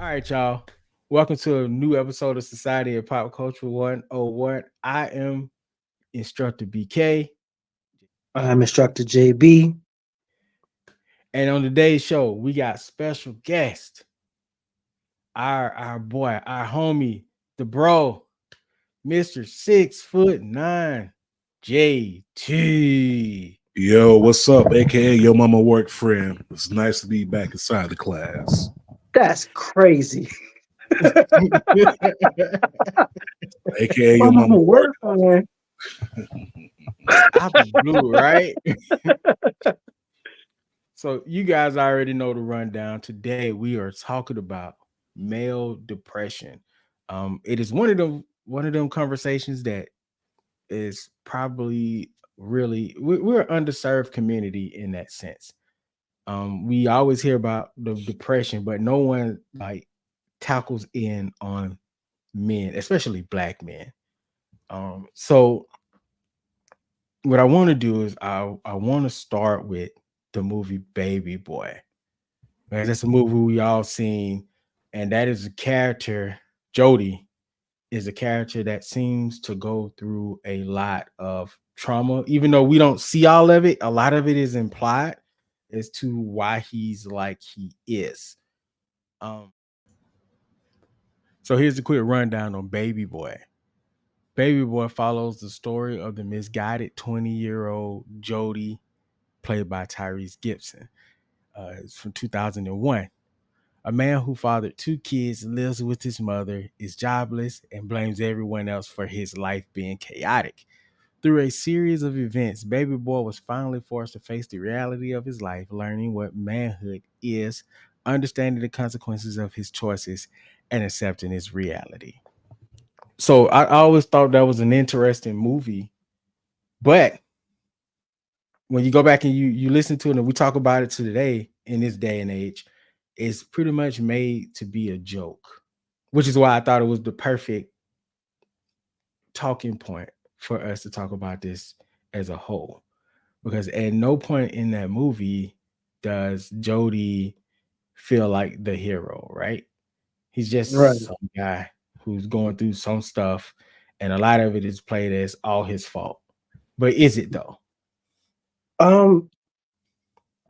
All right, y'all. Welcome to a new episode of Society and Popculture 101. I am Instructor BK. I'm Instructor JB. And on today's show, we got special guest, our boy, our homie, the bro, Mr. 6'9", JT. Yo, what's up? AKA your mama work friend. It's nice to be back inside the class. That's crazy. AKA My your mama mama work. work on Out the blue, right? So you guys already know the rundown. Today we are talking about male depression. It is one of them conversations that is probably really we're an underserved community in that sense. We always hear about the depression, but no one like tackles in on men, especially black men. So what I want to do is I want to start with the movie Baby Boy. Right? That's a movie we all seen, and that is a character. Jody is a character that seems to go through a lot of trauma, even though we don't see all of it. A lot of it is implied as to why he's like he is. Um, so here's a quick rundown on Baby Boy. Baby Boy follows the story of the misguided 20-year-old Jody, played by Tyrese Gibson. It's from 2001. A man who fathered two kids, lives with his mother, is jobless, and blames everyone else for his life being chaotic. Through a series of events, Baby Boy was finally forced to face the reality of his life, learning what manhood is, understanding the consequences of his choices, and accepting its reality. So I always thought that was an interesting movie, but when you go back and you listen to it and we talk about it today in this day and age, it's pretty much made to be a joke, which is why I thought it was the perfect talking point for us to talk about this as a whole. Because at no point in that movie does Jody feel like the hero, right? He's right. just some guy who's going through some stuff, and a lot of it is played as all his fault. But is it though? Um,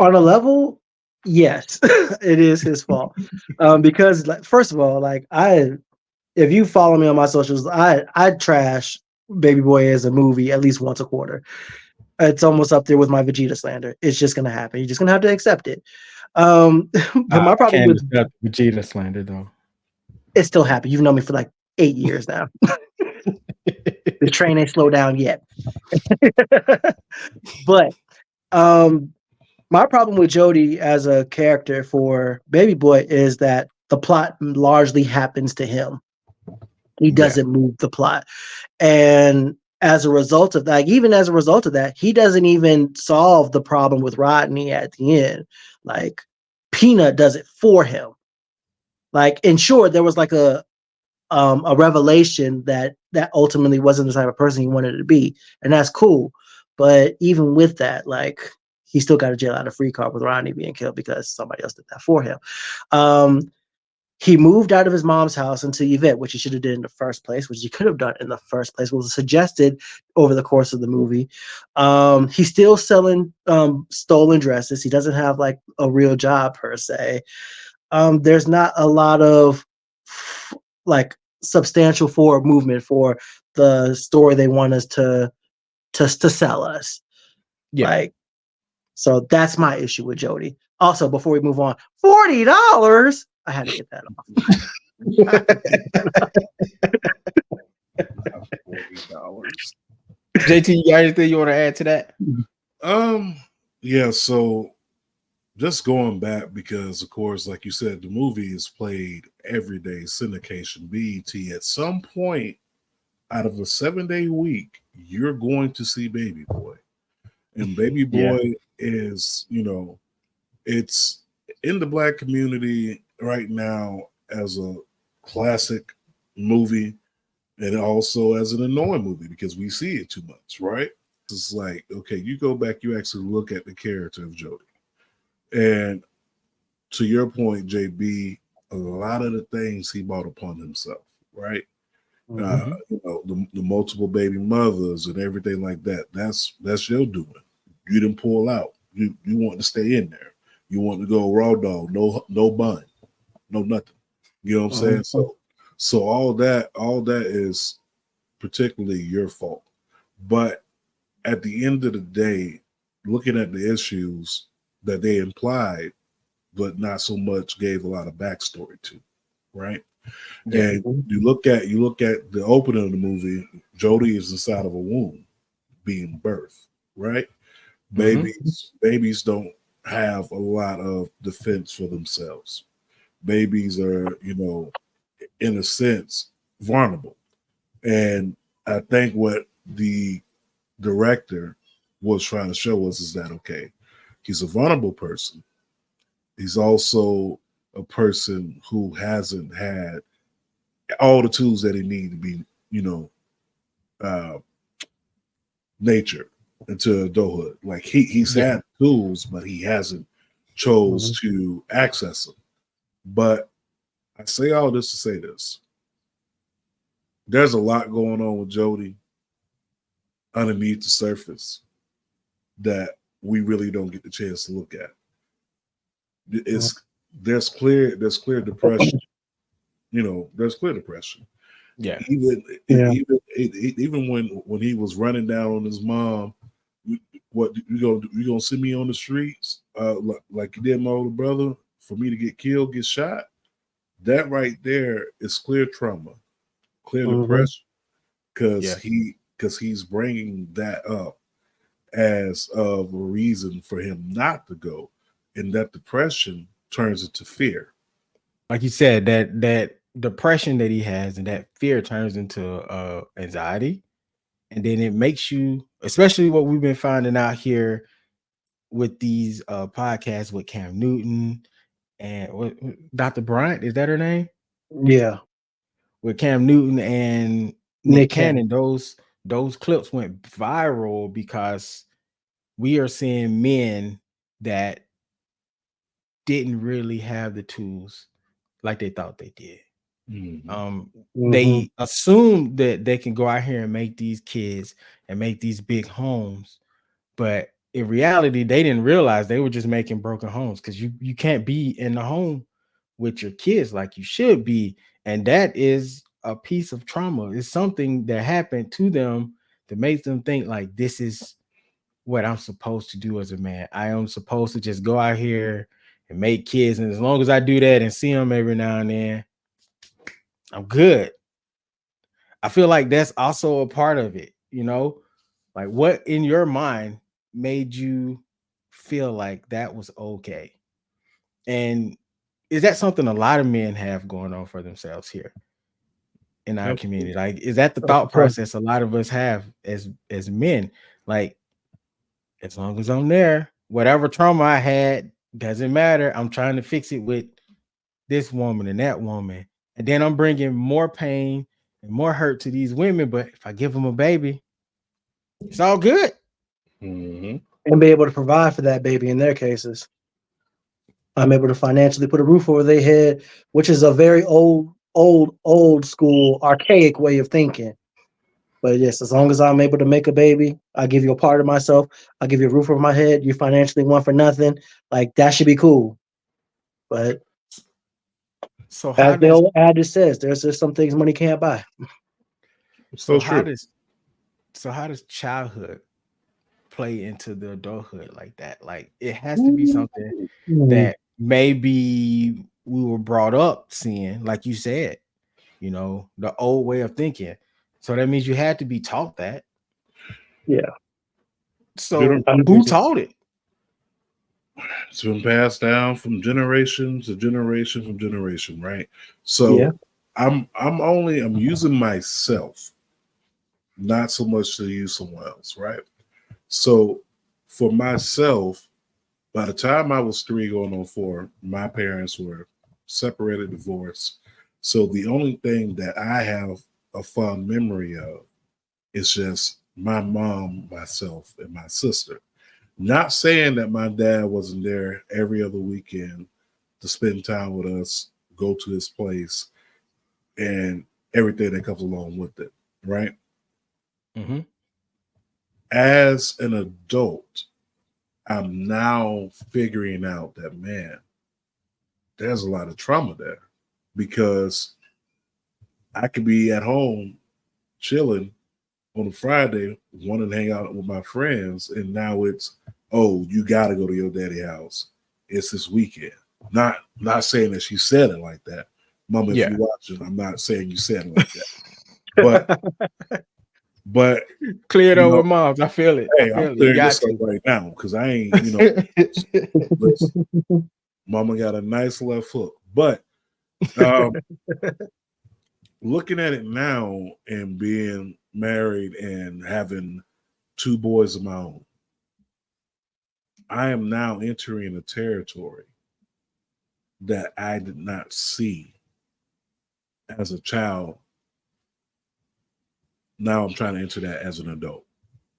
on a level, yes, it is his fault. Because like, first of all, if you follow me on my socials, I trash Baby Boy as a movie at least once a quarter. It's almost up there with my Vegeta slander. It's just gonna happen. You're just gonna have to accept it. But I my problem can't with accept Vegeta slander though. it still happened. You've known me for like 8 years now. The train ain't slowed down yet. But um my problem with Jody as a character for Baby Boy is that the plot largely happens to him. He Yeah. doesn't move the plot. And as a result of that, even as a result of that, he doesn't even solve the problem with Rodney at the end. Like Peanut does it for him. Like, in short, there was like a revelation that ultimately wasn't the type of person he wanted to be, and that's cool. But even with that, like he still got a jail out of free card with Rodney being killed because somebody else did that for him. Um, he moved out of his mom's house into Yvette, which he should have did in the first place, which he could have done in the first place, was suggested over the course of the movie. He's still selling stolen dresses. He doesn't have like a real job per se. There's not a lot of like substantial forward movement for the story they want us to sell us. Yeah. Like, so that's my issue with Jody. Also, before we move on, $40. I had to get that $40. JT, you got anything you want to add to that? Um, yeah, so just going back because of course, like you said, the movie is played every day, syndication, BET. At some point out of a 7-day week, you're going to see Baby Boy. And Baby Yeah. Boy is, it's in the black community right now as a classic movie and also as an annoying movie because we see it too much, right? It's like, okay, you go back, you actually look at the character of Jody. And to your point, JB, a lot of the things he brought upon himself, right? Mhm. You know, the multiple baby mothers and everything like that. That's your doing. You didn't pull out. You want to stay in there. You want to go raw dog, no bun, no nothing. You know what I'm saying? Mhm. So all that is particularly your fault. But at the end of the day, looking at the issues that they implied, but not so much gave a lot of backstory to, right? Yeah. And you look at the opening of the movie, Jody is inside of a womb being birthed, right? Mm-hmm. Babies don't have a lot of defense for themselves. Babies are, in a sense, vulnerable. And I think what the director was trying to show us is that okay, he's a vulnerable person. He's also a person who hasn't had all the tools that he needs to be, uh, nature into adulthood. Like he's Yeah. had tools, but he hasn't chose Mhm. to access them. But I say all this to say this: there's a lot going on with Jody underneath the surface that we really don't get the chance to look at. It's there's clear depression. There's clear depression. Yeah. Even Yeah. even when he was running down on his mom, what you gonna send me on the streets like you did my older brother for me to get killed, get shot? That right there is clear trauma, clear Mhm. depression, because Yeah. he's bringing that up as of a reason for him not to go, and that depression turns into fear. Like you said, that depression that he has and that fear turns into anxiety. And then it makes you, especially what we've been finding out here with these podcasts with Cam Newton and Dr. Bryant, is that her name? Yeah. With Cam Newton and Nick Nick Cannon. Cannon, those clips went viral because we are seeing men that didn't really have the tools like they thought they did. Mhm. Mhm. They assume that they can go out here and make these kids and make these big homes, but in reality, they didn't realize they were just making broken homes because you can't be in the home with your kids like you should be, and that is a piece of trauma. It's something that happened to them that makes them think like this is what I'm supposed to do as a man. I am supposed to just go out here and make kids, and as long as I do that and see them every now and then, I'm good. I feel like that's also a part of it, Like what in your mind made you feel like that was okay? And is that something a lot of men have going on for themselves here in our community? Absolutely. Like, is that the That's thought the point. process a lot of us have as men? Like, as long as I'm there, whatever trauma I had doesn't matter. I'm trying to fix it with this woman and that woman. And then I'm bringing more pain and more hurt to these women. But if I give them a baby, it's all good. Mhm. And be able to provide for that baby in their cases. I'm able to financially put a roof over their head, which is a very old school, archaic way of thinking. But yes, as long as I'm able to make a baby, I give you a part of myself. I give you a roof over my head. You financially want for nothing. Like that should be cool. But So as how the does old adage says, there's just some things money can't buy. so So how true. does so how does childhood play into the adulthood like that? Like it has to be something Mm. that maybe we were brought up seeing, like you said, the old way of thinking. So that means you had to be taught that. Yeah, So who 100%. taught it? It's been passed down from generation to generation from generation, right? Yeah, So I'm using myself, not so much to use someone else, right? So for myself, by the time I was 3 going on 4, my parents were separated, divorced. So the only thing that I have a fond memory of is just my mom, myself, and my sister. Not saying that my dad wasn't there every other weekend to spend time with us, go to his place, and everything that comes along with it, right? Mm-hmm. As an adult, I'm now figuring out that, man, there's a lot of trauma there, because I could be at home chilling on a Friday, wanting to hang out with my friends, and now it's, oh, you got to go to your daddy house. It's this weekend. Not saying that she said it like that, Mama. If Yeah. you're watching, I'm not saying you said it like that, but Clear it you up know, with moms. I feel it. I hey, I'm feel it. You clearing got this up to. right now because I ain't, listen, Mama got a nice left foot, but um, looking at it now and being married and having two boys of my own, I am now entering a territory that I did not see as a child. Now I'm trying to enter that as an adult,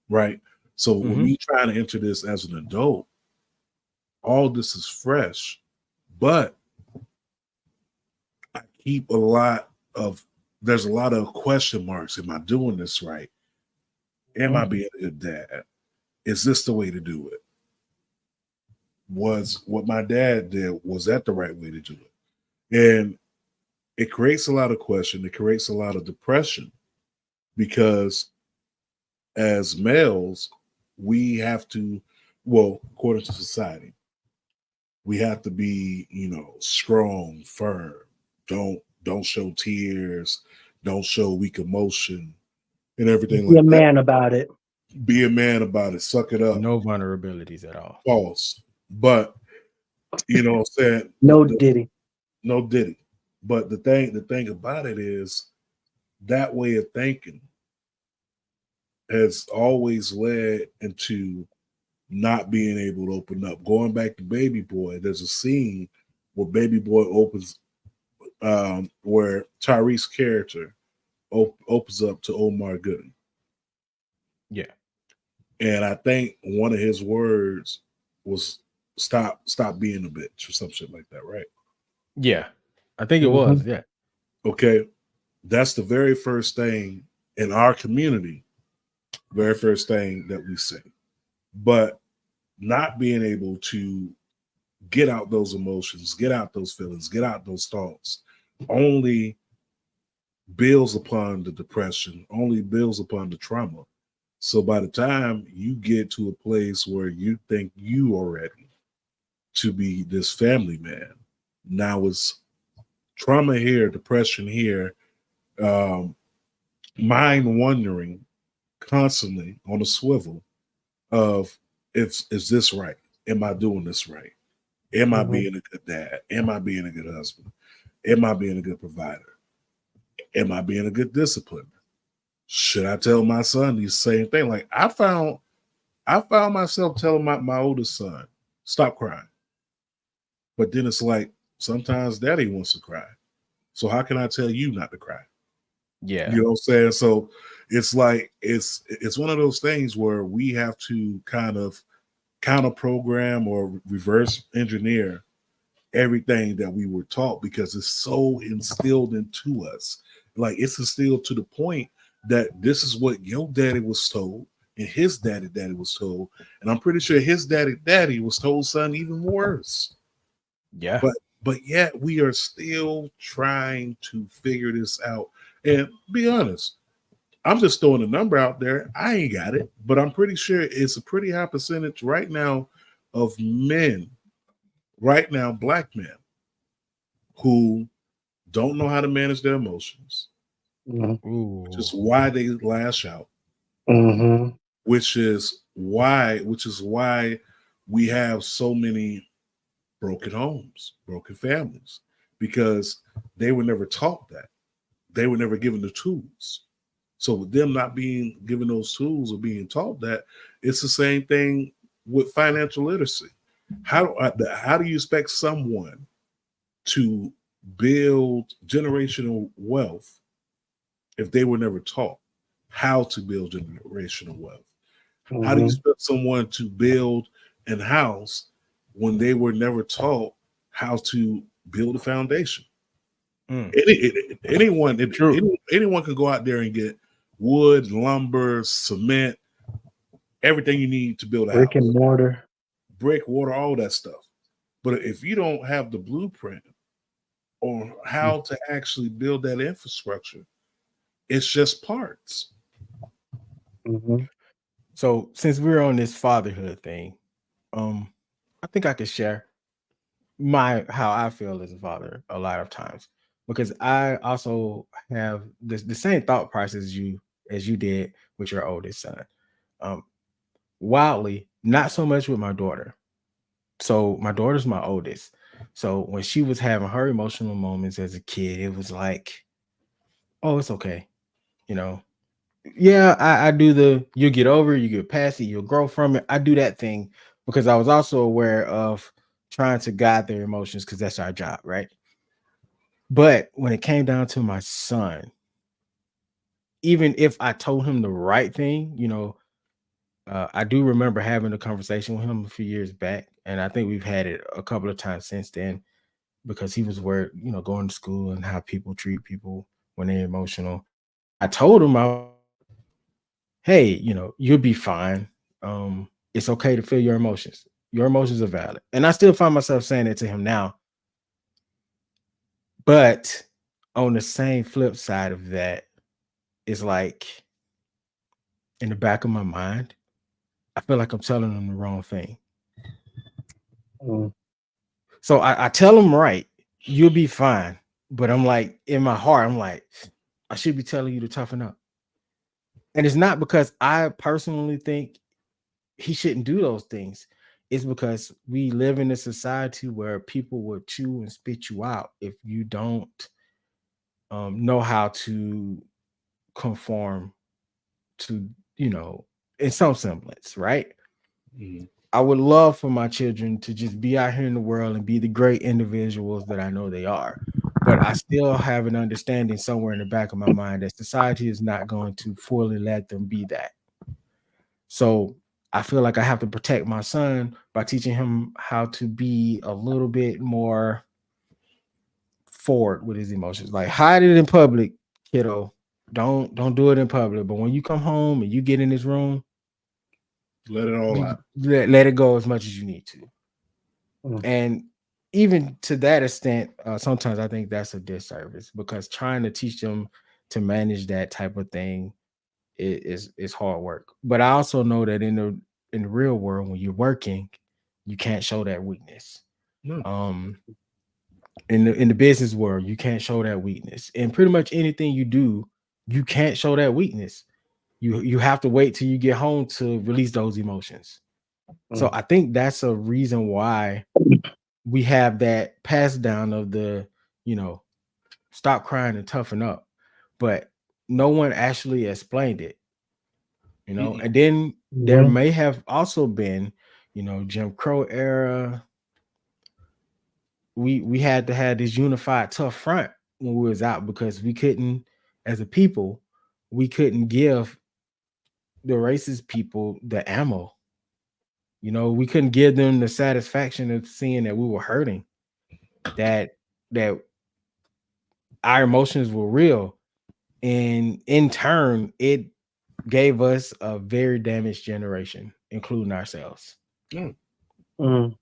right? So with Mhm. me trying to enter this as an adult, all this is fresh, but I keep there's a lot of question marks. Am I doing this right? Am I being a good dad? Is this the way to do it? Was what my dad did, was that the right way to do it? And it creates a lot of question. It creates a lot of depression, because as males, we have to, well, according to society, we have to be, strong, firm. Don't show tears, don't show weak emotion and everything Be a like that. man about it. Be a man about it, suck it up. No vulnerabilities at all. False. But you know what I'm saying? No Diddy. No Diddy. But the thing about it is, that way of thinking has always led into not being able to open up. Going back to Baby Boy, there's a scene where Baby Boy opens, where Tyrese's character opens up to Omar Gooding. Yeah. And I think one of his words was stop being a bitch or some shit like that, right? Yeah. I think it Mhm. was. Yeah. Okay. That's the very first thing in our community, very first thing that we say. But not being able to get out those emotions, get out those feelings, get out those thoughts, only builds upon the depression, only builds upon the trauma. So by the time you get to a place where you think you are ready to be this family man, now it's trauma here, depression here, um, mind wandering constantly on a swivel of, if is this right? Am I doing this right? Am I Mhm. being a good dad? Am I being a good husband? Am I being a good provider? Am I being a good discipliner? Should I tell my son the same thing? Like I found myself telling my oldest son, stop crying. But then it's like, sometimes daddy wants to cry. So how can I tell you not to cry? Yeah. You know what I'm saying? So it's like it's one of those things where we have to kind of counter program or reverse engineer everything that we were taught, because it's so instilled into us. Like, it's instilled to the point that this is what your daddy was told and his daddy was told. And I'm pretty sure his daddy was told something even worse. Yeah. But yet we are still trying to figure this out. And be honest, I'm just throwing a number out there. I ain't got it, but I'm pretty sure it's a pretty high percentage right now of men, right now, black men, who don't know how to manage their emotions, Mhm. which is Ooh. why they lash out, Mhm. which is why we have so many broken homes, broken families, because they were never taught that. They were never given the tools. So with them not being given those tools or being taught that, it's the same thing with financial literacy. How do you expect someone to build generational wealth if they were never taught how to build generational wealth? How do you Mhm. expect someone to build a house when they were never taught how to build a foundation? Mm. Anyone, True. anyone can go out there and get wood, lumber, cement, everything you need to build a Brick house, and mortar. brick, water, all that stuff. But if you don't have the blueprint on how to actually build that infrastructure, it's just parts. Mm-hmm. So since we're on this fatherhood thing, I think I could share my how I feel as a father a lot of times because I also have the same thought process as you did with your oldest son. Um, Wildly, not so much with my daughter. So my daughter's my oldest. So when she was having her emotional moments as a kid, it was like, oh, it's okay, you know. Yeah, I do you'll get over it, you get past it, you'll grow from it. I do that thing because I was also aware of trying to guide their emotions because that's our job, right? But when it came down to my son, even if I told him the right thing, I do remember having a conversation with him a few years back, and I think we've had it a couple of times since then because he was worried, going to school and how people treat people when they're emotional. I told him, hey, you'll be fine. It's okay to feel your emotions. Your emotions are valid. And I still find myself saying it to him now. But on the same flip side of that, it's like in the back of my mind, I feel like I'm telling him the wrong thing. Mm. So I tell him right, you'll be fine. But I'm like, in my heart, I'm like, I should be telling you to toughen up. And it's not because I personally think he shouldn't do those things. It's because we live in a society where people will chew and spit you out if you don't know how to conform to, in some semblance, right? Mhm. I would love for my children to just be out here in the world and be the great individuals that I know they are. But I still have an understanding somewhere in the back of my mind that society is not going to fully let them be that. So I feel like I have to protect my son by teaching him how to be a little bit more forward with his emotions. Like hide it in public, kiddo. Don't do it in public. But when you come home and you get in this room, Let it all out. let it go as much as you need to. Mm. And even to that extent, sometimes I think that's a disservice because trying to teach them to manage that type of thing is hard work. But I also know that in the real world, when you're working, you can't show that weakness. No. In the business world, you can't show that weakness. And pretty much anything you do, you can't show that weakness. You have to wait till you get home to release those emotions. So Mm. I think that's a reason why we have that pass down of you know, stop crying and toughen up. But no one actually explained it. Mm-mm. And then there Mhm. may have also been, Jim Crow era. We had to have this unified tough front when we was out because we couldn't, as a people, we couldn't give the racist people the ammo. We couldn't give them the satisfaction of seeing that we were hurting, that our emotions were real. And in turn, it gave us a very damaged generation, including ourselves. Mm. Mm.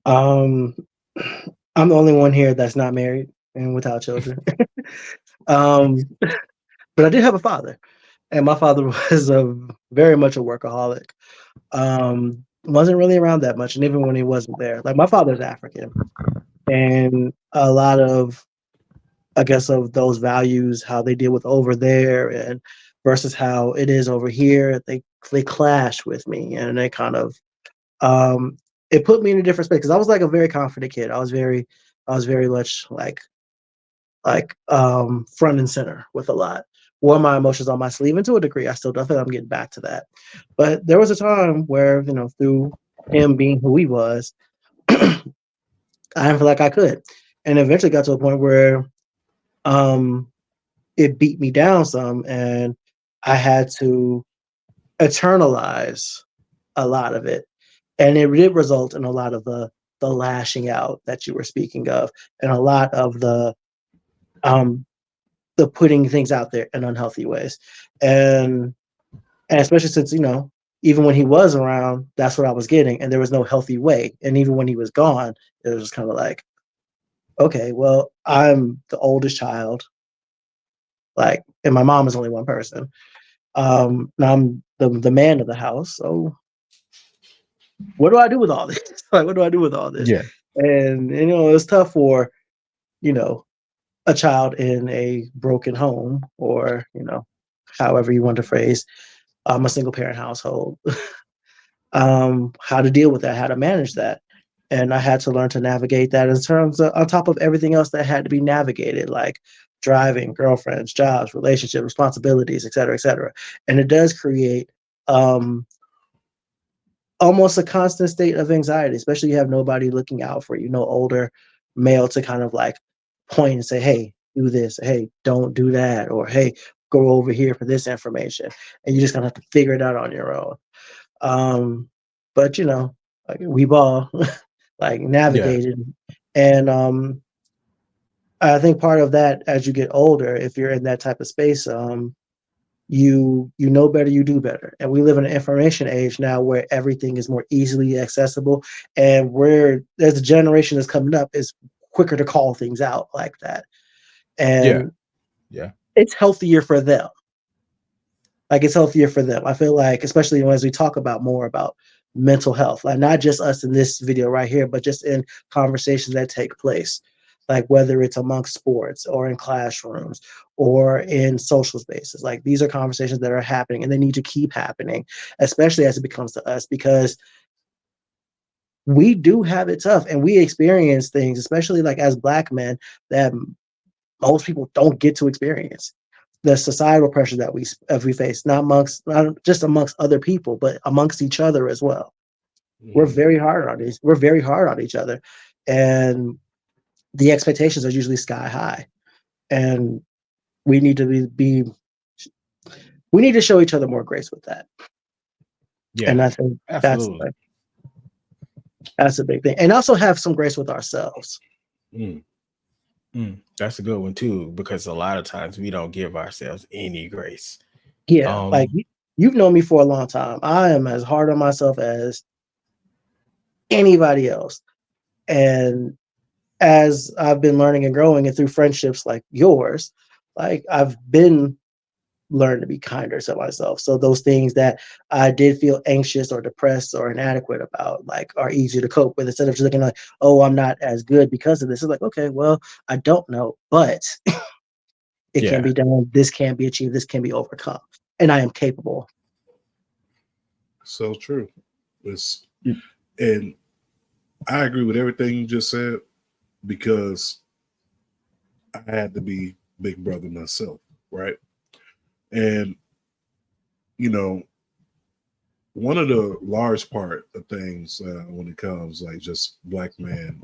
Um, I'm the only one here that's not married and without children. um, but I did have a father, and my father was very much a workaholic. Wasn't really around that much, and even when he wasn't there, like my father's African, and a lot of, I guess, of those values, how they deal with over there and versus how it is over here, they clash with me, and they kind of um, it put me in a different space because I was like a very confident kid. I was very much like front and center with a lot. Wore my emotions on my sleeve, and to a degree, I still do. I think I'm getting back to that. But there was a time where, through him being who he was, I didn't feel like I could, and eventually got to a point where um, it beat me down some, and I had to eternalize a lot of it, and it did result in a lot of the lashing out that you were speaking of, and a lot of the the putting things out there in unhealthy ways. And especially since, even when he was around, that's what I was getting. And there was no healthy way. And even when he was gone, it was just kind of like, okay, well, I'm the oldest child. Like, and my mom is only one person. Now I'm the man of the house. So what do I do with all this? Like, what do I do with all this? Yeah. And, it's tough for, a child in a broken home, or, however you want to phrase, a single parent household, how to deal with that, how to manage that. And I had to learn to navigate that in terms of, on top of everything else that had to be navigated, like driving, girlfriends, jobs, relationships, responsibilities, et cetera, et cetera. And it does create almost a constant state of anxiety, especially you have nobody looking out for you, no older male to kind of like point and say, hey, do this, hey, don't do that, or hey, go over here for this information. And you just gonna have to figure it out on your own. But like we've all like navigated. And I think part of that, as you get older, if you're in that type of space, you know better, you do better. And we live in an information age now where everything is more easily accessible, and where there's a generation that's coming up is quicker to call things out like that. And it's healthier for them. Like, it's healthier for them. I feel like, especially as we talk about more about mental health, like not just us in this video right here, but just in conversations that take place, like whether it's amongst sports or in classrooms or in social spaces. Like, these are conversations that are happening, and they need to keep happening, especially as it becomes to us, because we do have it tough, and we experience things, especially like as Black men, that most people don't get to experience. The societal pressure that we face, not just amongst other people, but amongst each other as well. Mm-hmm. We're very hard on each other, and the expectations are usually sky high, and we need to we need to show each other more grace with that. Yeah, and I think absolutely. that's a big thing, and also have some grace with ourselves. That's a good one too, because a lot of times we don't give ourselves any grace. Yeah, like you've known me for a long time. I am as hard on myself as anybody else, and as I've been learning and growing, and through friendships like yours, like I've been learning to be kinder to myself. So those things that I did feel anxious or depressed or inadequate about, like, are easier to cope with, instead of just looking like, oh, I'm not as good because of this. It's like, okay, well, I don't know, but it can be done. This can be achieved. This can be overcome, and I am capable. So true. And I agree with everything you just said, because I had to be big brother myself, right? And, one of the large part of things when it comes, like, just Black man,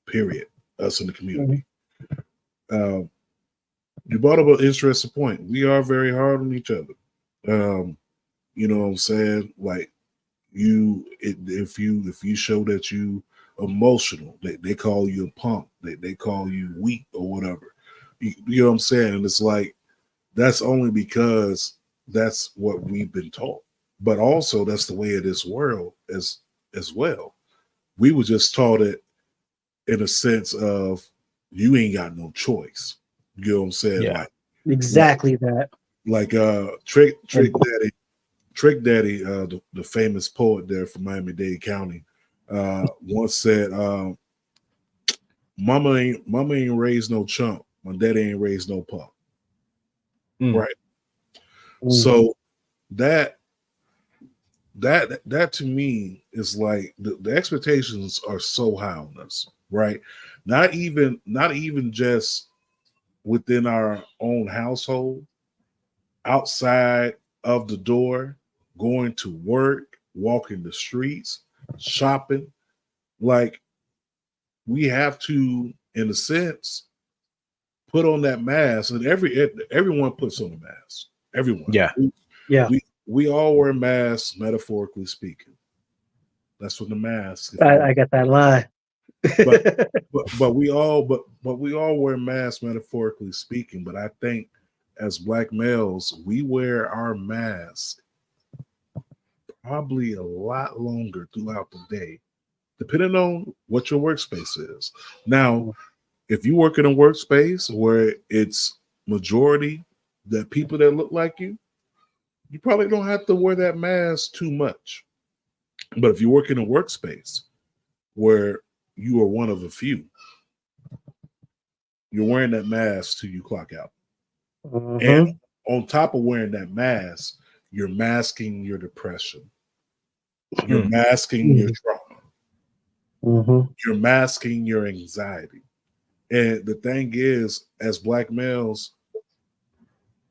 period, us in the community, you brought up an interesting point. We are very hard on each other. You know what I'm saying? Like, if you show that you emotional, they call you a punk, they call you weak or whatever. You know what I'm saying? And it's like, that's only because that's what we've been taught. But also, that's the way of this world as well. We were just taught it in a sense of, you ain't got no choice. You know what I'm saying? Yeah, like, exactly that. Like Trick Daddy, the famous poet there from Miami-Dade County, once said, Mama ain't raised no chump. My daddy ain't raised no punk. Right. So that to me is like, the expectations are so high on us, right? Not even just within our own household, outside of the door, going to work, walking the streets, shopping. Like, we have to, in a sense, put on that mask, and everyone puts on a mask. Everyone. Yeah. We all wear masks, metaphorically speaking. That's what the mask. I got that line. but we all wear masks, metaphorically speaking. But I think as black males, we wear our masks probably a lot longer throughout the day, depending on what your workspace is. Now, if you work in a workspace where it's majority that people that look like you probably don't have to wear that mask too much. But if you work in a workspace where you are one of a few, you're wearing that mask till you clock out. And on top of wearing that mask, you're masking your depression. You're masking your trauma. You're masking your anxiety. And the thing is, as black males,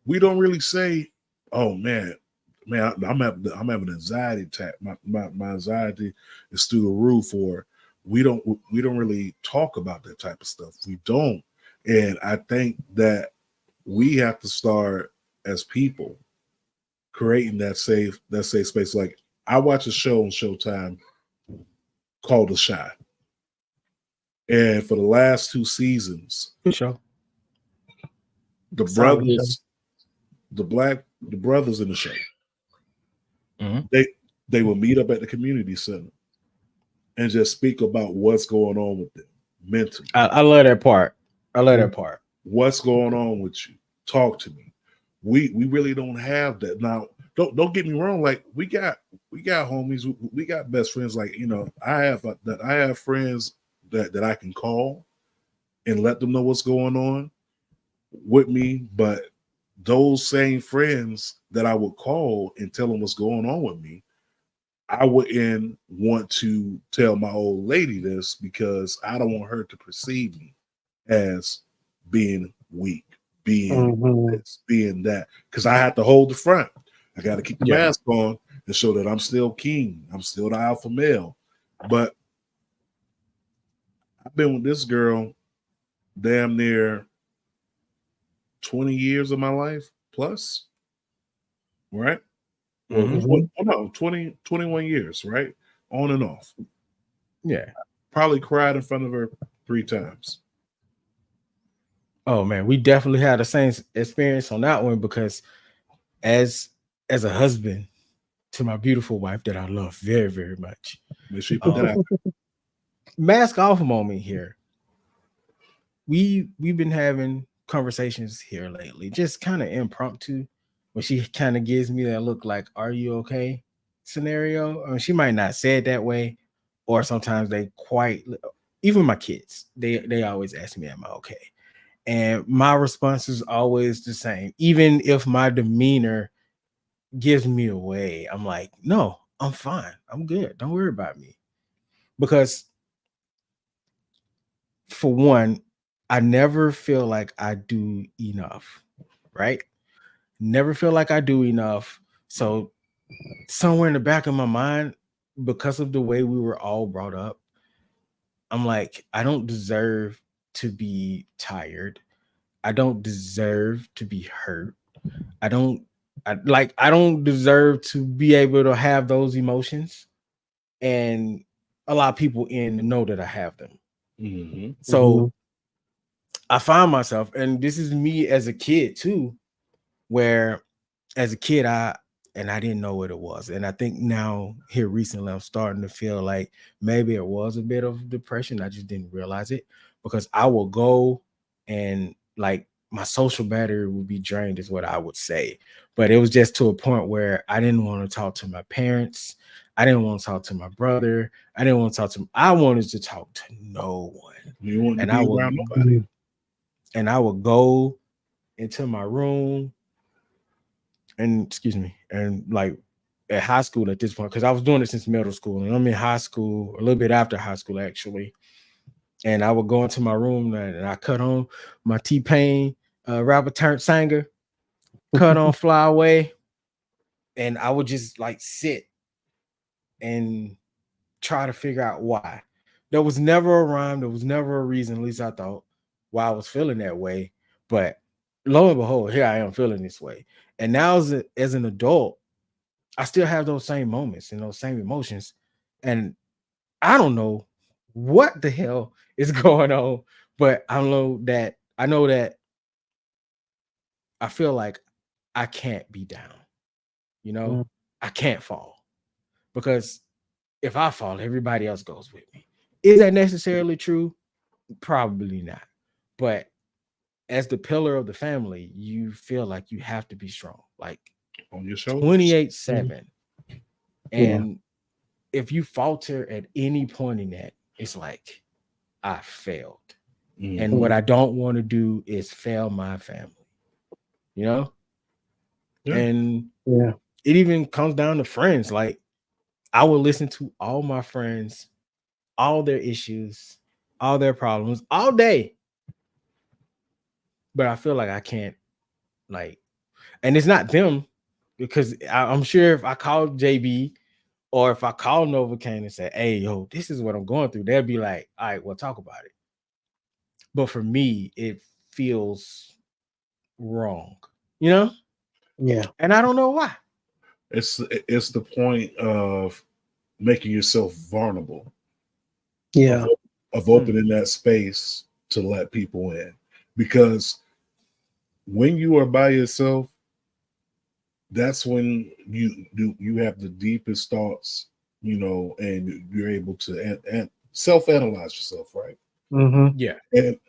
we don't really say, "Oh man, I'm having an anxiety attack. My anxiety is through the roof," or we don't really talk about that type of stuff. We don't, and I think that we have to start as people creating that safe space. Like I watch a show on Showtime called The Shy, and for the last 2 seasons, Good show. the brothers, the brothers in the show, they will meet up at the community center and just speak about what's going on with them mentally. I love that part. I love that part. What's going on with you? Talk to me. We really don't have that now. Don't get me wrong. Like we got homies. We got best friends. Like I have friends that I can call and let them know what's going on with me. But those same friends that I would call and tell them what's going on with me, I wouldn't want to tell my old lady this because I don't want her to perceive me as being weak, being this, being that. Because I have to hold the front. I got to keep the mask on and show that I'm still king. I'm still the alpha male. But I've been with this girl damn near 20 years of my life plus, right? Well, no, 21 years, right? On and off. Yeah. Probably cried in front of her 3 times. Oh man, we definitely had the same experience on that one because as a husband to my beautiful wife that I love very, very much. Make sure you put that out. Mask off moment here. We've been having conversations here lately, just kind of impromptu, when she kind of gives me that look like, "Are you okay?" scenario. I mean, she might not say it that way, or sometimes they even my kids, they always ask me, "Am I okay?" And my response is always the same. Even if my demeanor gives me away, I'm like, "No, I'm fine. I'm good. Don't worry about me." Because for one, I never feel like I do enough, right? Never feel like I do enough. So somewhere in the back of my mind, because of the way we were all brought up, I'm like, I don't deserve to be tired. I don't deserve to be hurt. I don't deserve to be able to have those emotions and allow people in to know that I have them. So I find myself, and this is me as a kid too, where as a kid I didn't know what it was. And I think now here recently I'm starting to feel like maybe it was a bit of depression. I just didn't realize it because I will go and like my social battery would be drained is what I would say. But it was just to a point where I didn't want to talk to my parents. I didn't want to talk to my brother. I didn't want to talk to I wanted to talk to no one. You want to be around nobody. And I would go into my room and like at high school at this point, because I was doing it since middle school and I'm in high school, a little bit after high school actually. And I would go into my room and I cut on my T-Pain rapper turned singer, cut on Fly Away, and I would just like sit and try to figure out why. There was never a rhyme, there was never a reason, at least I thought, why I was feeling that way. But lo and behold, here I am feeling this way. And now as an adult, I still have those same moments and those same emotions. And I don't know what the hell is going on. But I know that I feel like I can't be down, you know, Mm. I can't fall, because if I fall, everybody else goes with me. Is that necessarily true? Probably not. But as the pillar of the family, you feel like you have to be strong, like On your shoulders. 28/7. Yeah. And if you falter at any point in that, it's like I failed. And what Mhm. Mm. I don't want to do is fail my family, you know? Yeah. And Yeah. it even comes down to friends. Like, I will listen to all my friends, all their issues, all their problems all day. But I feel like I can't, like, and it's not them, because I'm sure if I call JB or if I call Novacaine and say, hey, yo, this is what I'm going through, they'll be like, all right, well, talk about it. But for me, it feels wrong, you know? Yeah. And I don't know why. It's the point of making yourself vulnerable, of Yeah. of Mm, opening that space to let people in, because when you are by yourself, that's when you have the deepest thoughts, and you're able to and self-analyze yourself, right? Mm-hmm. yeah. And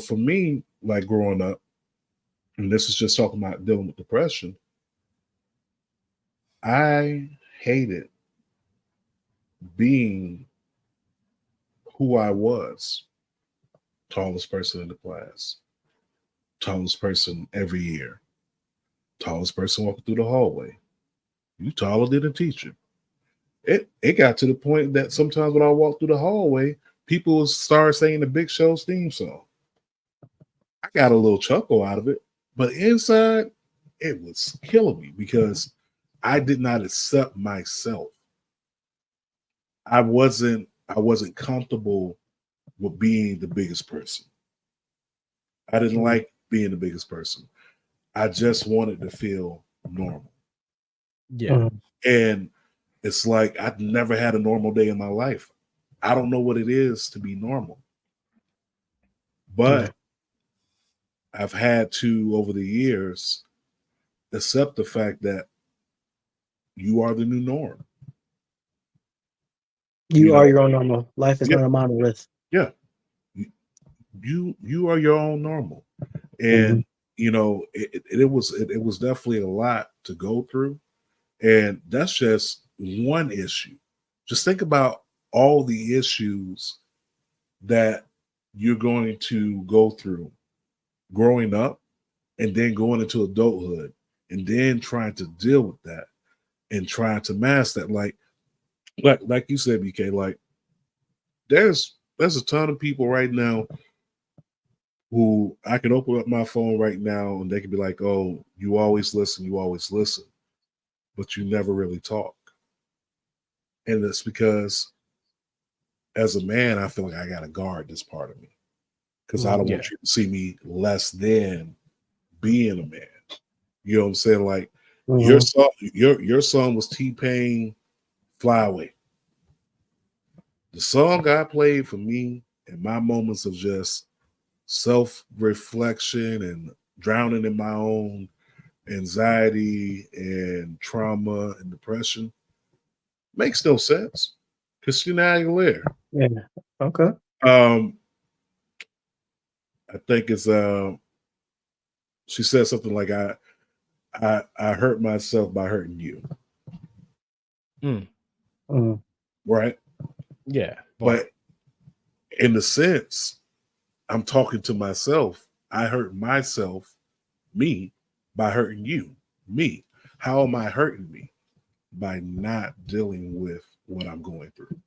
for me, like growing up, and this is just talking about dealing with depression, I hated being who I was. Tallest person in the class, tallest person every year, tallest person walking through the hallway. You taller than a teacher. It got to the point that sometimes when I walk through the hallway, people would start saying the Big Show's theme song. I got a little chuckle out of it, but inside, it was killing me because I did not accept myself. I wasn't comfortable with being the biggest person. I didn't like being the biggest person. I just wanted to feel normal. Yeah. Mm. And it's like I've never had a normal day in my life. I don't know what it is to be normal, Yeah. but I've had to, over the years, accept the fact that you are the new norm. You You are know, your own normal. Life is yeah, not a monolith. yeah. You are your own normal, Mm-hmm. and it was definitely a lot to go through, and that's just one issue. Just think about all the issues that you're going to go through growing up and then going into adulthood and then trying to deal with that and trying to master that. Like you said, BK, like there's a ton of people right now who I can open up my phone right now and they can be like, oh, you always listen, but you never really talk. And it's because as a man, I feel like I gotta guard this part of me because I don't Mm-hmm. Yeah. want you to see me less than being a man. You know what I'm saying? Like Mm-hmm. your song was T-Pain Fly Away. The song I played for me in my moments of just self-reflection and drowning in my own anxiety and trauma and depression makes no sense. Christina Aguilera. Yeah. Okay. Um, I think it's she said something like I hurt myself by hurting you. Mm, Mm. Right? yeah. But But in the sense, I'm talking to myself. I hurt myself, me, by hurting you, me. How am I hurting me? By not dealing with what I'm going through.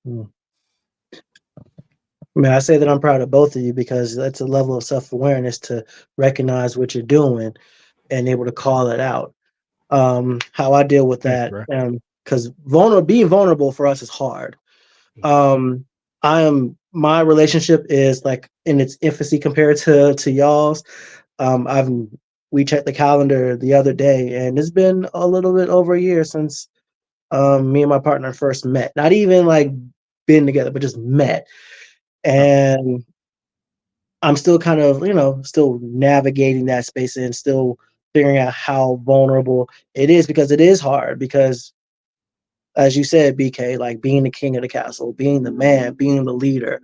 Mm. I mean, I say that I'm proud of both of you because that's a level of self-awareness to recognize what you're doing and able to call it out. How I deal with thanks, that, bro. because being vulnerable for us is hard. Um, my relationship is like in its infancy compared to y'all's. I've we checked the calendar the other day, and it's been a little bit over a year since me and my partner first met. Not even like been together, but just met. And I'm still kind of, still navigating that space and still figuring out how vulnerable it is, because it is hard. Because, as you said, BK, like being the king of the castle, being the man, being the leader,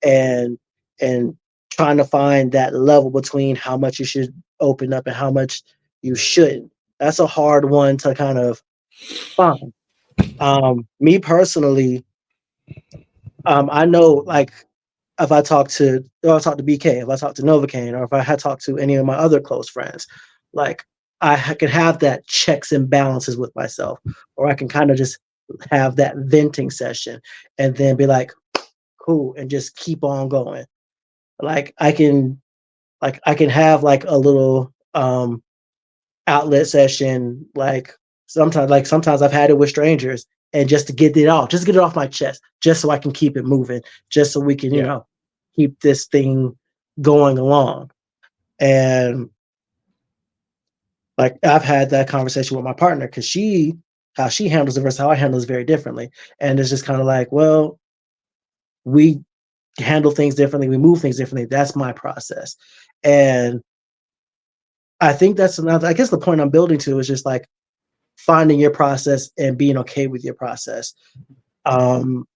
and and trying to find that level between how much you should open up and how much you shouldn't. That's a hard one to kind of find. Me personally, I know, like, if I talk to BK, if I talk to Novacaine, or if I had talked to any of my other close friends, like, could have that checks and balances with myself, or I can kind of just have that venting session and then be like, cool, and just keep on going. Like, I can have like a little outlet session, like sometimes I've had it with strangers, and just get it off my chest, just so I can keep it moving, just so we can, Yeah. keep this thing going along. And like, I've had that conversation with my partner, because how she handles it versus how I handle it very differently. And it's just kind of like, well, we handle things differently, we move things differently. That's my process. And I think that's another, I guess the point I'm building to is just like finding your process and being okay with your process. Um,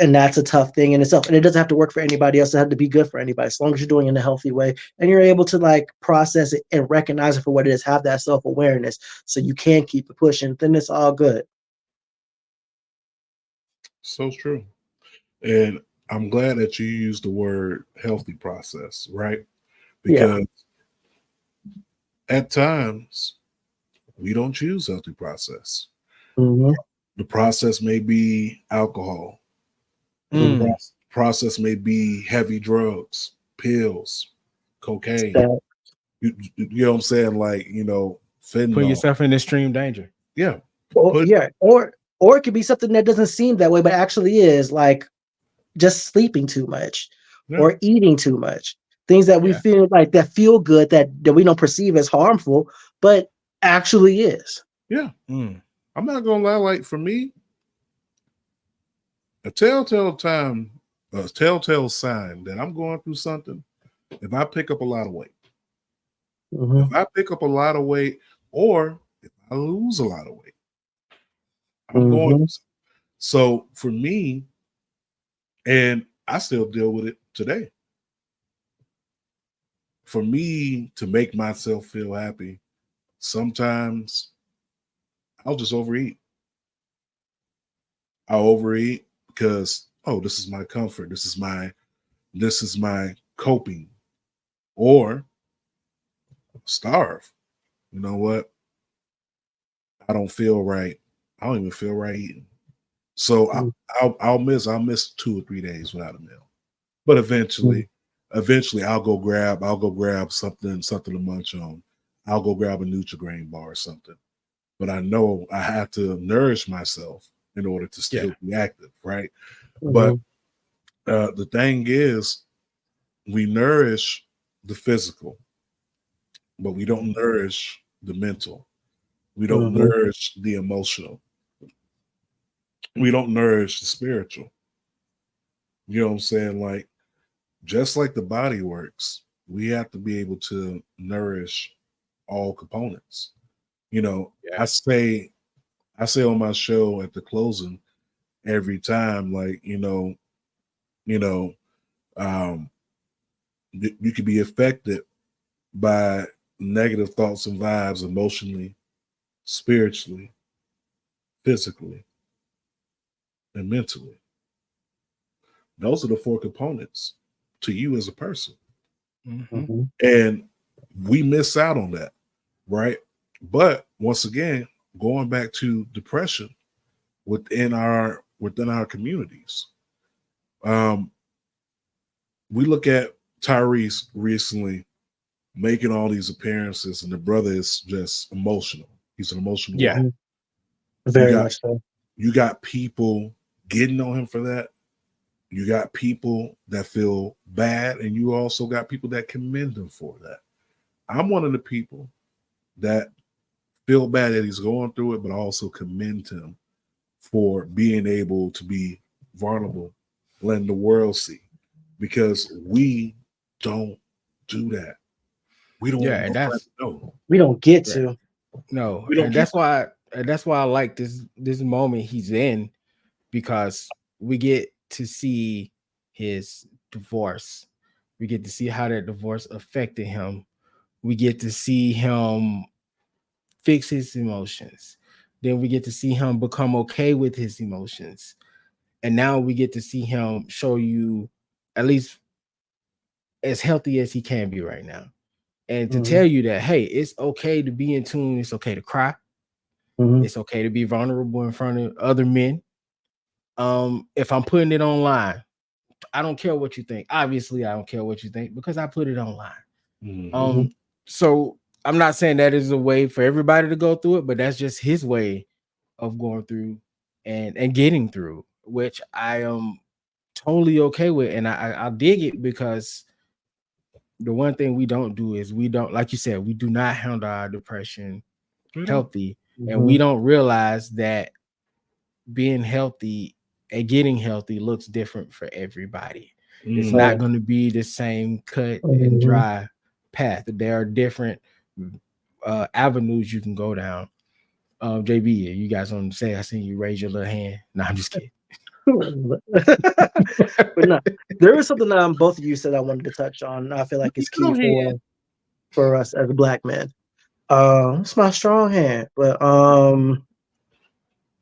and that's a tough thing in itself. And it doesn't have to work for anybody else. It doesn't have to be good for anybody, as long as you're doing it in a healthy way and you're able to like process it and recognize it for what it is, have that self-awareness so you can keep it pushing, then it's all good. So true. And I'm glad that you used the word healthy process, right? Yeah. Because at times we don't choose healthy process. Mm-hmm. The process may be alcohol. The Mm. process may be heavy drugs, pills, cocaine. That, You know what I'm saying? Like, Putting fentanyl. yourself in extreme danger. Yeah. or Put yeah, or it could be something that doesn't seem that way, but actually is, like just sleeping too much yeah, or eating too much. Things that we Yeah. feel like that feel good, that we don't perceive as harmful, but actually is. yeah. Mm. I'm not gonna lie, like for me, a telltale sign that I'm going through something, if I pick up a lot of weight. Mm-hmm. If I pick up a lot of weight, or if I lose a lot of weight, I'm going. Mm-hmm. So for me, and I still deal with it today. For me to make myself feel happy, sometimes I'll just overeat. I'll overeat because, oh, this is my comfort. This is my coping. Or starve. You know what? I don't feel right. I don't even feel right eating. So I'll miss 2 or 3 days without a meal. But eventually I'll go grab something to munch on. I'll go grab a Nutri-Grain bar or something. But I know I have to nourish myself in order to Yeah. still be active, right? Mm-hmm. But the thing is, we nourish the physical, but we don't nourish the mental. We don't Mm-hmm. nourish the emotional. We don't nourish the spiritual. You know what I'm saying? Like, just like the body works, we have to be able to nourish all components. You know, Yeah. I say on my show at the closing every time, like, you know, um, you could be affected by negative thoughts and vibes emotionally, spiritually, physically, and mentally. Those are the four components to you as a person. Mm-hmm. Mm-hmm. And we miss out on that, right? But once again, going back to depression within our communities, um, we look at Tyrese recently making all these appearances, and the brother is just emotional. He's an emotional Yeah. wreck. Mm-hmm. You Very got much so. you got people getting on him for that. You got people that feel bad, and you also got people that commend him for that. I'm one of the people that feel bad that he's going through it, but also commend him for being able to be vulnerable, letting the world see, because we don't do that. We don't Yeah, want and nobody that's to know. We don't get yeah, to. no, We don't and care. that's why I like this moment he's in, because we get to see his divorce. We get to see how that divorce affected him. We get to see him fix his emotions. Then we get to see him become okay with his emotions. And now we get to see him show you at least as healthy as he can be right now. And to Mhm, tell you that, hey, it's okay to be in tune. It's okay to cry. mhm, It's okay to be vulnerable in front of other men. If I'm putting it online, I don't care what you think. Obviously, I don't care what you think because I put it online. Mhm. mhm, So I'm not saying that is a way for everybody to go through it, but that's just his way of going through and getting through, which I am totally okay with. And I dig it, because the one thing we don't do is we don't, like you said, we do not handle our depression We don't. healthy. And we mhm. don't realize that being healthy and getting healthy looks different for everybody. It's Mm. not Right. going to be the same cut and Mhm. dry path. There are different avenues you can go down. JB, you guys want to say? I seen you raise your little hand. No, I'm just kidding. But no, there is something that both of you said I wanted to touch on. I feel like it's key Go ahead. for us as a black man. It's my strong hand, but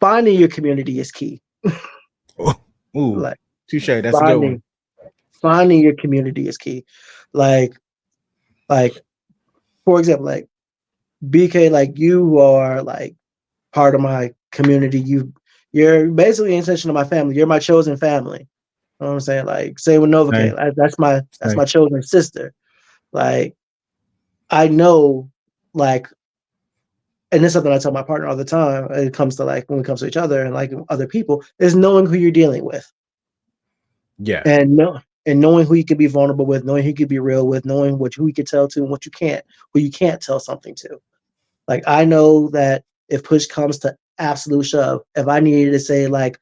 finding your community is key. Oh, ooh, Like touche. That's a good one. finding finding your community is key. Like like for example, like BK, like you are like part of my community. You're basically an extension of my family. You're my chosen family. You know what I'm saying? Like same with Novacaine. Same, That's my same. chosen sister. Like I know, like, and this is something I tell my partner all the time. It comes to like when it comes to each other and like other people, is knowing who you're dealing with, Yeah. and knowing who you can be vulnerable with, knowing who you can be real with, knowing who you can tell to and what you can't, who you can't tell something to. Like I know that if push comes to absolute shove, if I needed to say like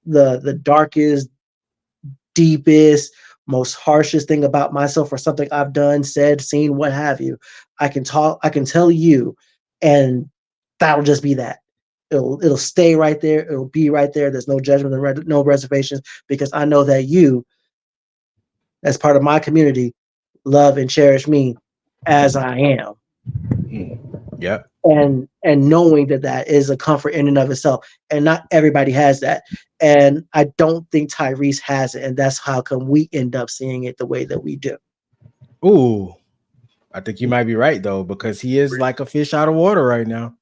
the darkest, deepest, most harshest thing about myself or something I've done, said, seen, what have you, I can tell you, and that'll just be that. It'll stay right there. It'll be right there. There's no judgment and no reservations because I know that you, as part of my community, love and cherish me as I am. Yep. And knowing that that is a comfort in and of itself, and not everybody has that, and I don't think Tyrese has it, and that's how come we end up seeing it the way that we do. Ooh, I think you might be right though, because he is like a fish out of water right now,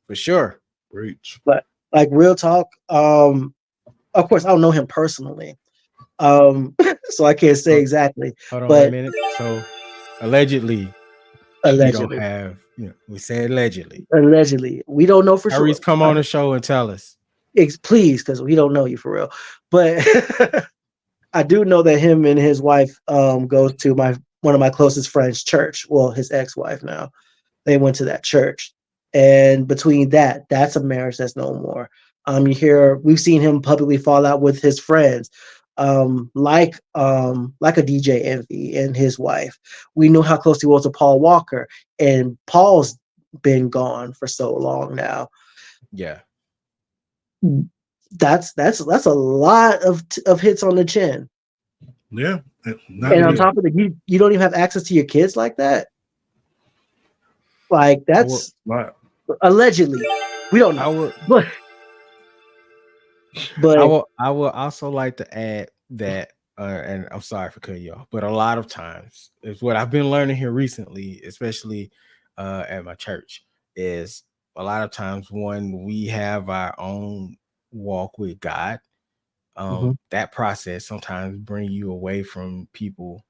for sure. Preach. But like real talk, of course I don't know him personally, so I can't say Oh, exactly, hold on, wait a but minute. So allegedly, he don't allegedly, have. We said allegedly. allegedly, we don't know for sure. Tyrese, come on the show and tell us. Please, because we don't know you for real, but I do know that him and his wife goes to my one of my closest friends' church. Well, his ex-wife now. They went to that church, and between that, that's a marriage that's no more. You hear we've seen him publicly fall out with his friends, like a DJ Envy and his wife. We knew how close he was to Paul Walker, and Paul's been gone for so long now. Yeah. That's a lot of hits on the chin. Yeah. Not And on to Yeah. top of it, you don't even have access to your kids like that. Like I would. that's not. allegedly. We don't I know, would. but I but will. I will also like to add that, and I'm sorry for cutting you off, but a lot of times, is what I've been learning here recently, especially at my church, is a lot of times when we have our own walk with God, mhm, that process sometimes bring you away from people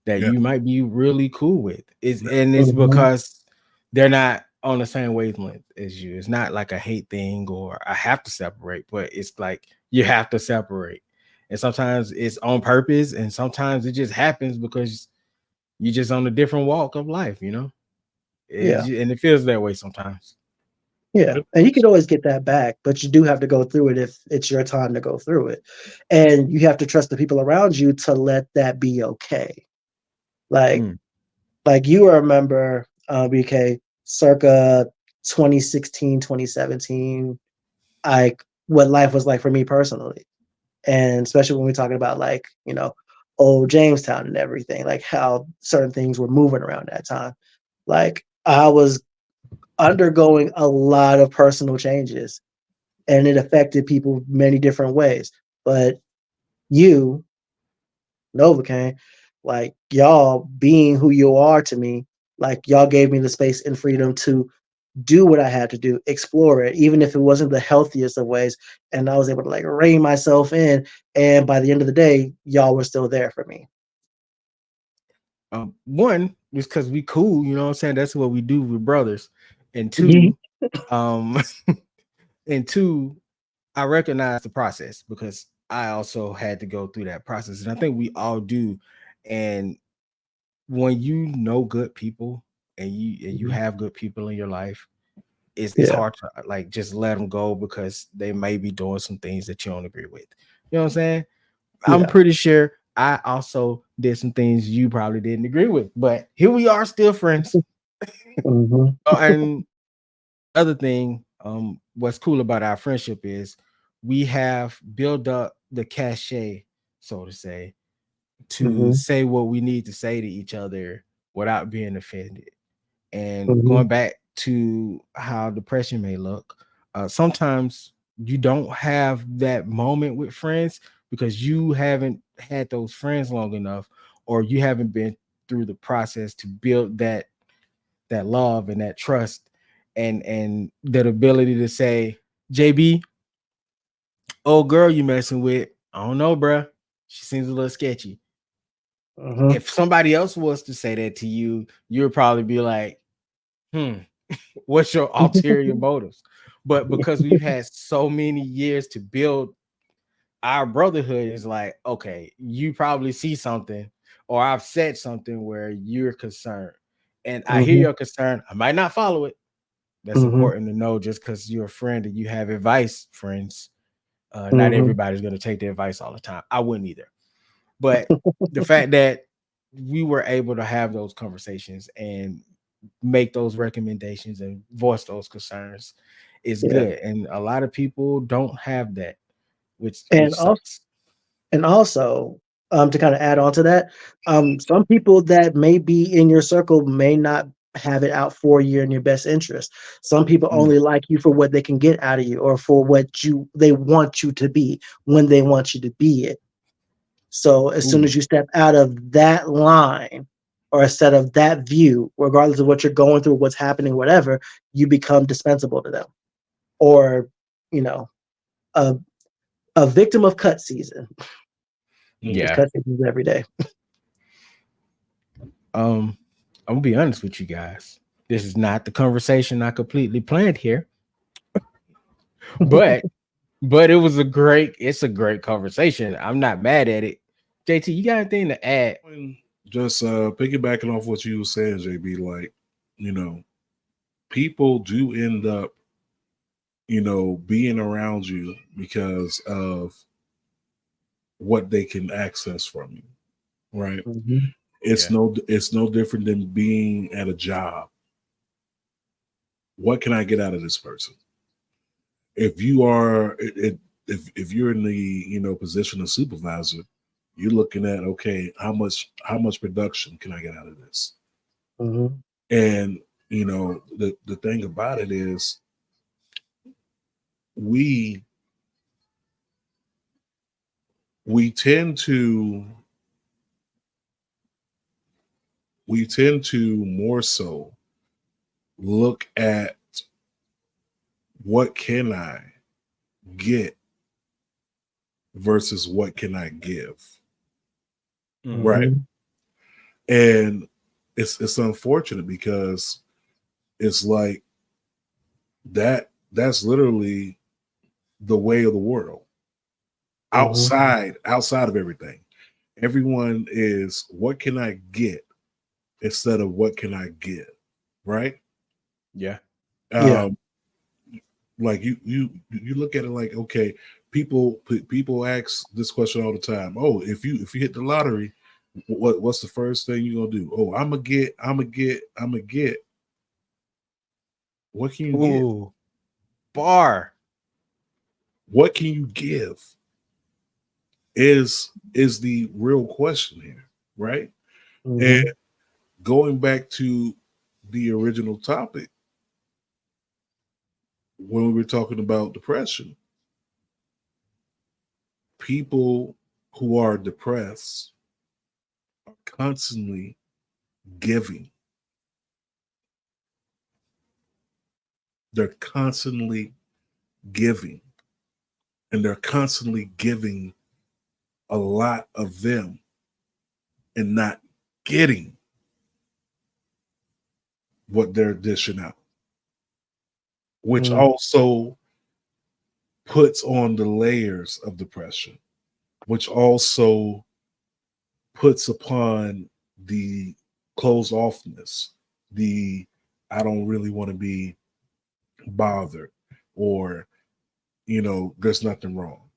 that Yeah. you might be really cool with. It's mhm, because they're not on the same wavelength as you. It's not like a hate thing or I have to separate, but it's like you have to separate. And sometimes it's on purpose, and sometimes it just happens because you're just on a different walk of life, yeah, and it feels that way sometimes. Yeah, and you can always get that back, but you do have to go through it if it's your time to go through it. And you have to trust the people around you to let that be okay. Like Mm. like you remember BK circa 2016, 2017, like what life was like for me personally. And especially when we're talking about like, old Jamestown and everything, like how certain things were moving around that time. Like I was undergoing a lot of personal changes and it affected people many different ways. But you, Novacaine, like y'all being who you are to me, like y'all gave me the space and freedom to do what I had to do, explore it, even if it wasn't the healthiest of ways. And I was able to like rein myself in. And by the end of the day, y'all were still there for me. One is because we cool, you know what I'm saying? That's what we do with brothers. And Mhm. two, um, and two, I recognize the process because I also had to go through that process. And I think we all do. And when you know good people and you Mhm. have good people in your life, it's Yeah. hard to like just let them go because they may be doing some things that you don't agree with. You know what I'm saying? I'm Yeah. pretty sure I also did some things you probably didn't agree with, but here we are still friends. Hmm. And other thing, what's cool about our friendship is we have built up the cachet, so to say, to Hmm. say what we need to say to each other without being offended. And Hmm. going back to how depression may look, sometimes you don't have that moment with friends because you haven't had those friends long enough, or you haven't been through the process to build that love and that trust and that ability to say, JB, old girl you messing with, I don't know, bruh. She seems a little sketchy. Hmm. If somebody else was to say that to you, you would probably be like, what's your ulterior motives? But because we've had so many years to build our brotherhood, is like, okay, you probably see something, or I've said something where you're concerned, and I hear Hmm. your concern. I might not follow it. That's Hmm. important to know. Just because you're a friend and you have advice, friends, not Hmm. everybody's going to take the advice all the time. I wouldn't either. But the fact that we were able to have those conversations and make those recommendations and voice those concerns is Yeah. good. And a lot of people don't have that, which And also, sucks. and also, to kind of add on to that, some people that may be in your circle may not have it out for you in your best interest. Some people Mm, only like you for what they can get out of you or for what they want you to be when they want you to be it. So as soon ooh, as you step out of that line or instead of that view, regardless of what you're going through, what's happening, whatever, you become dispensable to them. Or, you know, a a victim of cut season. Because yeah. cut season is every day. I'm gonna be honest with you guys. This is not the conversation I completely planned here, but it's a great conversation. I'm not mad at it. JT, you got anything to add? And just piggybacking off what you were saying, JB, like, you know, people do end up, being around you because of what they can access from you, right? Mhm. It's Yeah. no different than being at a job. What can I get out of this person? If you are if you're in the position of supervisor, you're looking at, okay, how much production can I get out of this? Mhm. And the thing about it is we we tend to more so look at what can I get versus what can I give, Mm, right? Mhm. And it's unfortunate because it's like that's literally the way of the world. Mhm. Outside of everything, everyone is what can I get instead of what can I give, right? yeah. Yeah. um Like you look at it like, okay, people ask this question all the time. Oh, if you hit the lottery, what's the first thing you're gonna do? Oh, I'm gonna get. What can you get? Ooh, bar. What can you give? Is the real question here, right? And Mhm. going back to the original topic when we were talking about depression, people who are depressed are constantly giving. They're constantly giving, and they're constantly giving a lot of them and not getting what they're dishing out, which Mm. also puts on the layers of depression, which also puts upon the closed offness, the I don't really want to be bothered, or there's nothing wrong.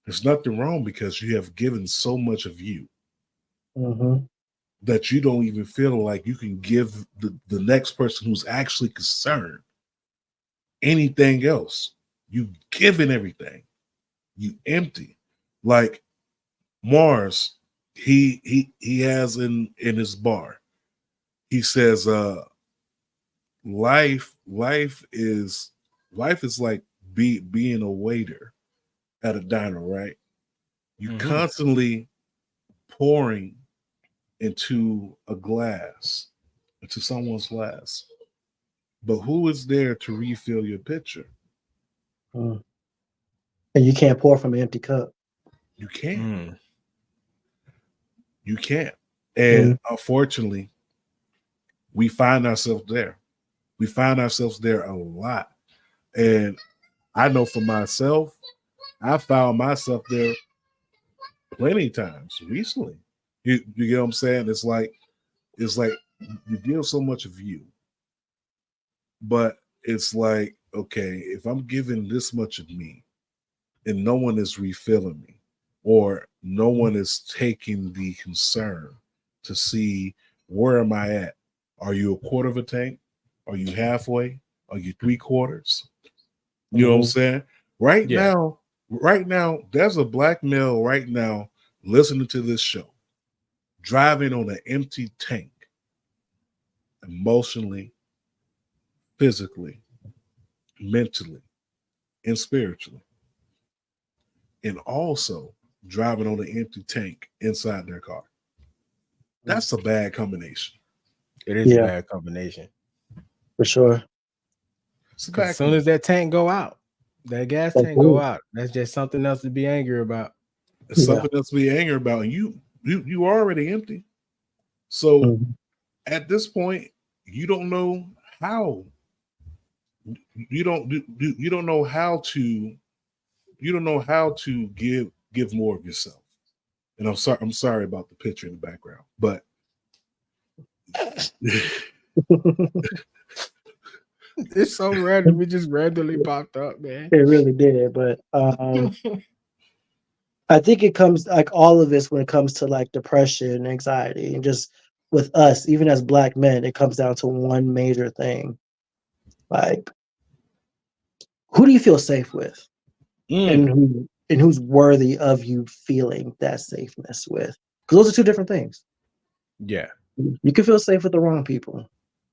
There's nothing wrong because you have given so much of you Mhm. that you don't even feel like you can give the next person who's actually concerned anything else. You given everything. You empty. Like Mars, he has in his bar. He says, life is like being a waiter at a diner, right? You Mm-hmm. constantly pouring into a glass, into someone's glass. But who is there to refill your pitcher? Mm. And you can't pour from an empty cup. You can't. Mm. You can't. And Mm. unfortunately, we find ourselves there. We find ourselves there a lot. And I know for myself, I found myself there plenty of times recently. You get what I'm saying? It's like you give so much of you, but it's like, okay, if I'm giving this much of me and no one is refilling me, or no one is taking the concern to see where am I at? Are you a quarter of a tank? Are you halfway? Are you three quarters? You know what I'm Mhm. saying? Right Yeah. now, right now, there's a black male right now listening to this show, driving on an empty tank, emotionally, physically, mentally, and spiritually, and also driving on an empty tank inside their car. That's a bad combination. It is a Yeah, bad combination. for sure. It's a Because as bad soon as combination. that tank go out, that gas That's tank go cool. out, that's just something else to be angry about. It's Yeah. something else to be angry about, and you are already empty. So Mhm. at this point, you don't know how. You don't know how to. You don't know how to give more of yourself. And I'm sorry about the picture in the background, but It's so random. It just randomly popped up, man. It really did, but I think it comes like all of this when it comes to like depression, anxiety, and just with us, even as black men, it comes down to one major thing. Like, who do you feel safe with? mm, And who's worthy of you feeling that safeness with? Because those are two different things. Yeah. You can feel safe with the wrong people.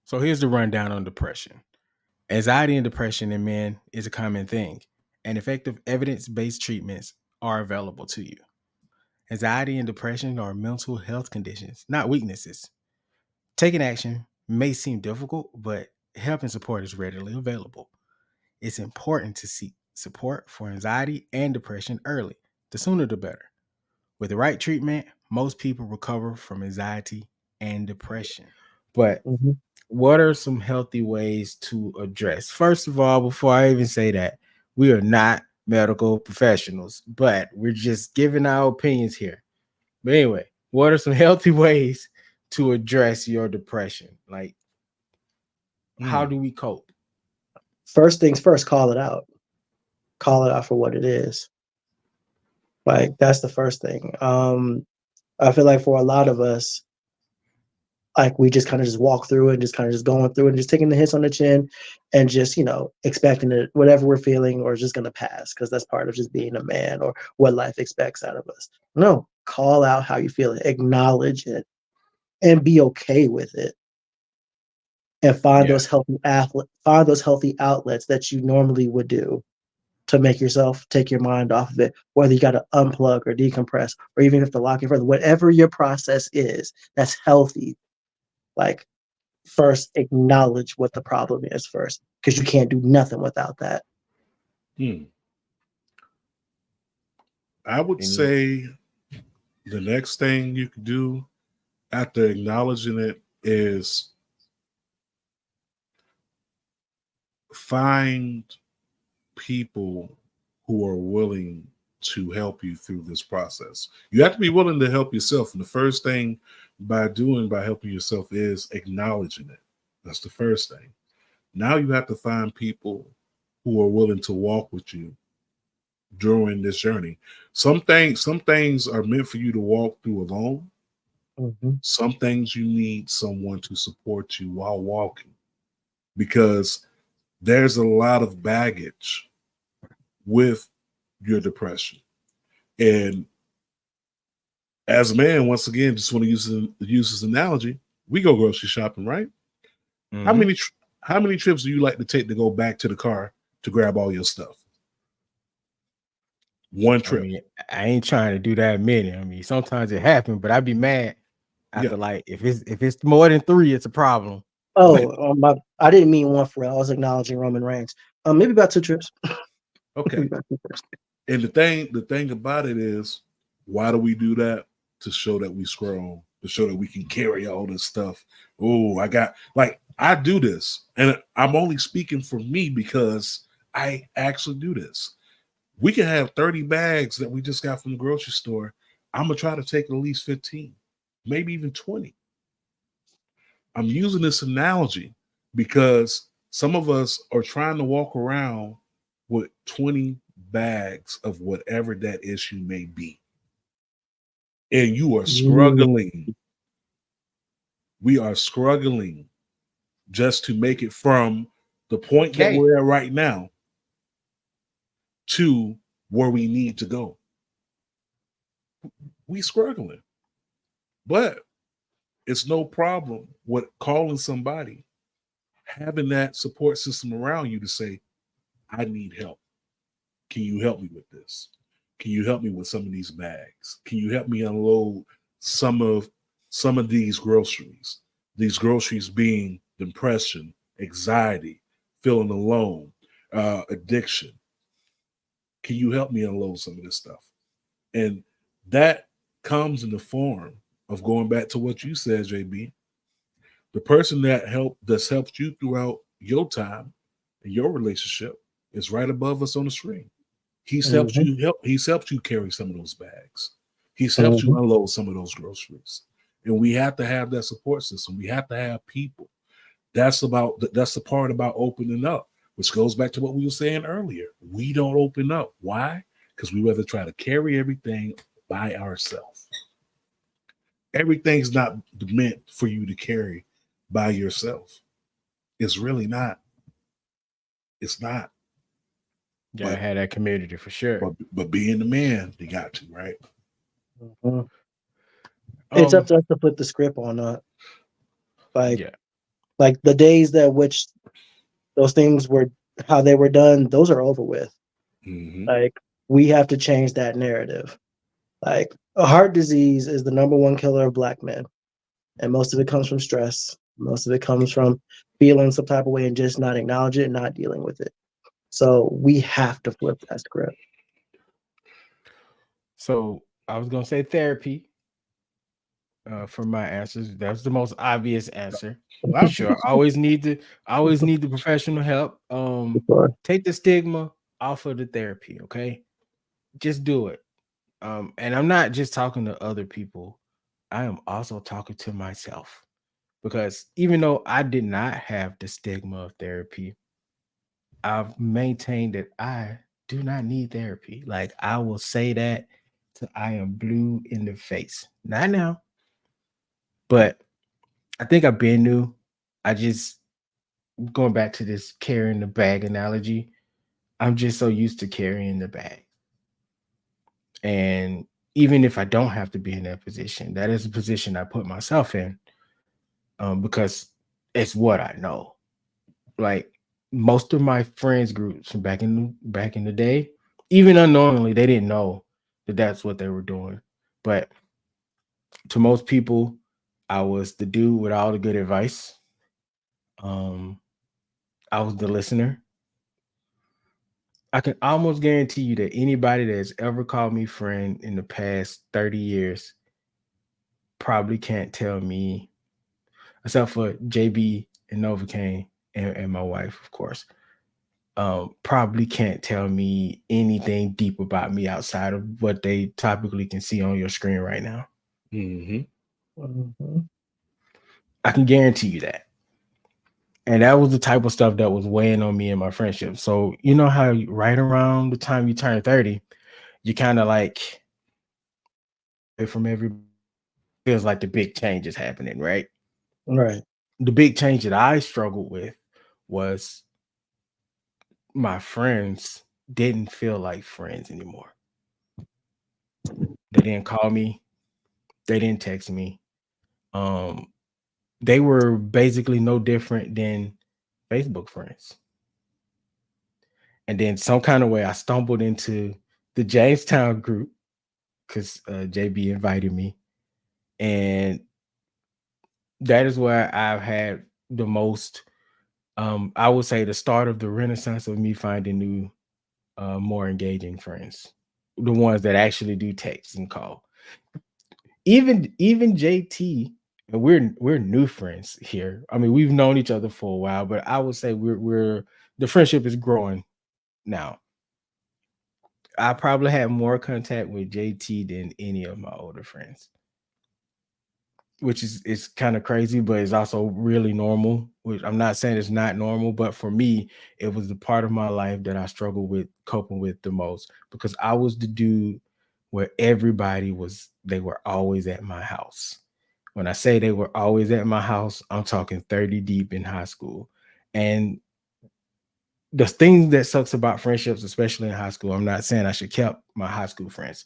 So here's the rundown on depression. Anxiety and depression in men is a common thing, and effective evidence based treatments are available to you. Anxiety and depression are mental health conditions, not weaknesses. Taking action may seem difficult, but help and support is readily available. It's important to seek support for anxiety and depression early. The sooner the better. With the right treatment, most people recover from anxiety and depression. But Mhm. what are some healthy ways to address? First of all, before I even say that, we are not medical professionals, but we're just giving our opinions here. But anyway, what are some healthy ways to address your depression? Like, how mm. do we cope? first things first, call it out. Call it out for what it is. Like that's the first thing. I feel like for a lot of us, like we just kind of just walk through it, and just kind of just going through it, and just taking the hits on the chin, and just expecting it, whatever we're feeling, or just gonna pass because that's part of just being a man or what life expects out of us. No, call out how you feel, acknowledge it, and be okay with it, and find Yeah. those healthy outlets that you normally would do to make yourself take your mind off of it, whether you got to unplug or decompress, or even if to lock it further, whatever your process is, that's healthy. Like, first acknowledge what the problem is first, because you can't do nothing without that. I would Any say the next thing you can do after acknowledging it is find people who are willing to help you through this process. You have to be willing to help yourself. And the first thing by helping yourself is acknowledging it. That's the first thing. Now you have to find people who are willing to walk with you during this journey. Some things are meant for you to walk through alone. Mm-hmm. Some things you need someone to support you while walking, because there's a lot of baggage with your depression. And as a man, once again, just want to use this analogy. We go grocery shopping, right? How mm-hmm. many how many trips do you like to take to go back to the car to grab all your stuff? One I trip. mean, I ain't trying to do that many. I mean, sometimes it happens, but I'd be mad Yeah. after like if it's more than 3, it's a problem. Oh, I didn't mean one for real. I was acknowledging Roman Reigns. Maybe about 2 trips. Okay. And the thing about it is, why do we do that? To show that we scroll, to show that we can carry all this stuff. Oh, I do this, and I'm only speaking for me because I actually do this. We can have 30 bags that we just got from the grocery store. I'm gonna try to take at least 15, maybe even 20. I'm using this analogy because some of us are trying to walk around with 20 bags of whatever that issue may be. And you are struggling. We are struggling just to make it from the point that Okay. we're at right now to where we need to go. We struggling. But it's no problem with calling somebody, having that support system around you to say, I need help. Can you help me with this? Can you help me with some of these bags? Can you help me unload some of these groceries? These groceries being depression, anxiety, feeling alone, addiction. Can you help me unload some of this stuff? And that comes in the form of going back to what you said, JB. The person that's helped you throughout your time in your relationship is right above us on the screen. Mm-hmm. He's helped you carry some of those bags. He's helped you Mm-hmm. unload some of those groceries. And we have to have that support system. We have to have people. That's the part about opening up, which goes back to what we were saying earlier. We don't open up. Why? Because we rather try to carry everything by ourselves. Everything's not meant for you to carry by yourself. It's really not. It's not. Gotta But have that community for sure. but being the man, you got to, right? Mm-hmm. It's up Um, to us to flip the script on like yeah. like the days that which those things were how they were done. Those are over with. Mm-hmm. Like, we have to change that narrative. Like, a heart disease is the number one killer of Black men, and most of it comes from stress. Most of it comes from feeling some type of way and just not acknowledge it and not dealing with it. So we have to flip that script. So I was gonna say therapy for my answers. That's the most obvious answer. A lot For of people. sure. I always need the professional help. Before. Take the stigma off of the therapy, okay? Just do it. And I'm not just talking to other people. I am also talking to myself, because even though I did not have the stigma of therapy, I've maintained that I do not need therapy. Like I will say that till I am blue in the face. Not now, but I think I've been new. I just going back to this carrying the bag analogy. I'm just so used to carrying the bag. And even if I don't have to be in that position, that is a position I put myself in, because it's what I know. Like most of my friends groups from back in the day, even unknowingly, they didn't know that that's what they were doing. But to most people, I was the dude with all the good advice. Um, I was the listener. I can almost guarantee you that anybody that's ever called me friend in the past 30 years probably can't tell me, except for JB and Novacaine and my wife, of course, probably can't tell me anything deep about me outside of what they typically can see on your screen right now. Mm-hmm. Mhm. I can guarantee you that. And that was the type of stuff that was weighing on me in my friendship. So, you know how right around the time you turn 30, you kind of like from every feels like the big change is happening, right? Right. The big change that I struggled with was my friends didn't feel like friends anymore. They didn't call me, they didn't text me. Um, they were basically no different than Facebook friends. And then some kind of way I stumbled into the Jamestown group because JB invited me. And that is where I've had the most, I would say, the start of the renaissance of me finding new, more engaging friends, the ones that actually do text and call. Even JT, and we're new friends here. I mean, we've known each other for a while, but I would say we're the friendship is growing now. I probably had more contact with JT than any of my older friends, which is it's kind of crazy, but it's also really normal. Which I'm not saying it's not normal, but for me, it was the part of my life that I struggled with coping with the most because I was the dude where everybody was they were always at my house. When I say they were always at my house, I'm talking 30 deep in high school. And the thing that sucks about friendships, especially in high school, I'm not saying I should kept my high school friends,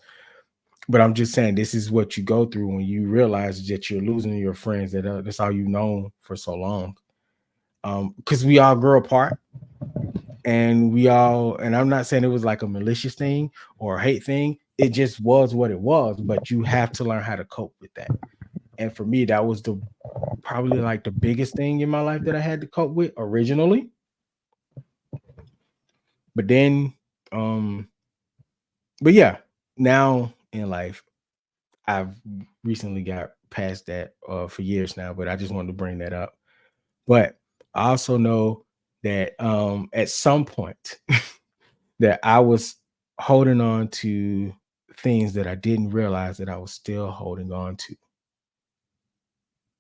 but I'm just saying this is what you go through when you realize that you're losing your friends that that's all you've known for so long. Because we all grow apart, and and I'm not saying it was like a malicious thing or a hate thing. It just was what it was. But you have to learn how to cope with that. And for me, that was the probably like the biggest thing in my life that I had to cope with originally. But then, um, but yeah, now in life, I've recently got past that for years now, but I just wanted to bring that up. But I also know that at some point that I was holding on to things that I didn't realize that I was still holding on to.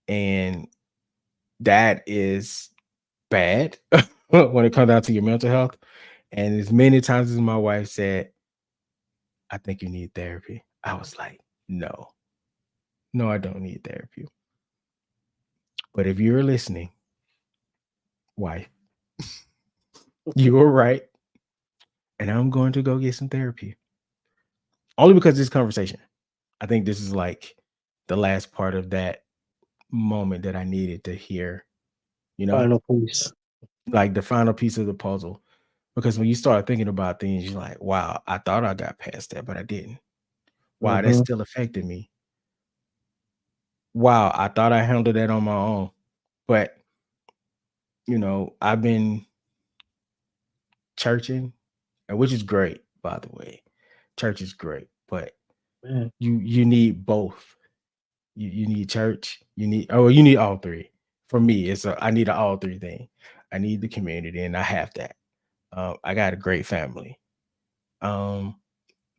And that is bad when it comes down to your mental health. And as many times as my wife said, I think you need therapy, I was like, no, no, I don't need therapy. But if you're listening, wife, you were right. And I'm going to go get some therapy. Only because of this conversation. I think this is like the last part of that moment that I needed to hear, you know, Final piece. like the final piece of the puzzle. Because when you start thinking about things, you're like, wow, I thought I got past that, but I didn't. Wow, that Hmm. still affected me. Wow, I thought I handled that on my own. But, I've been churching, and which is great, by the way. Church is great, but Man. you need both. You need church, you need all three. For me, I need an all three thing. I need the community, and I have that. I got a great family. Um,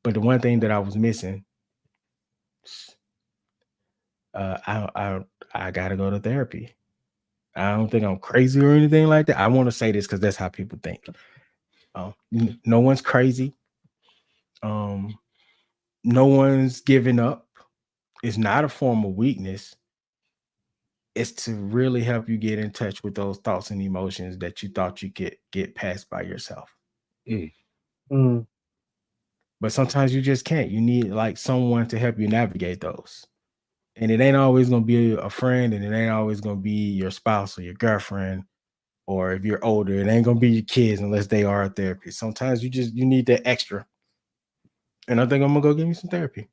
but the one thing that I was missing, uh, I I I gotta go to therapy. I don't think I'm crazy or anything like that. I want to say this because that's how people think. No one's crazy. No one's giving up. It's not a form of weakness. It's to really help you get in touch with those thoughts and emotions that you thought you could get past by yourself. But sometimes you just can't. You need like someone to help you navigate those. And it ain't always going to be a friend, and it ain't always going to be your spouse or your girlfriend, or if you're older, it ain't going to be your kids unless they are a therapist. Sometimes you need that extra. And I think I'm going to go get me some therapy.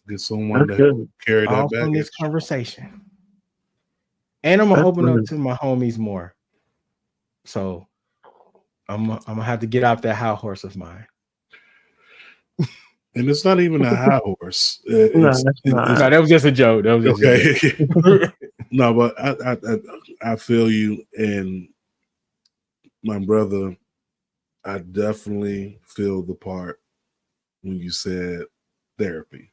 Get someone to help carry that back. From this conversation. And I'm going to open up to my homies more. So I'm going to have to get off that high horse of mine. And it's not even a high horse. No, that was just a joke. That was just okay. No, but I feel you, and my brother, I definitely feel the part when you said therapy.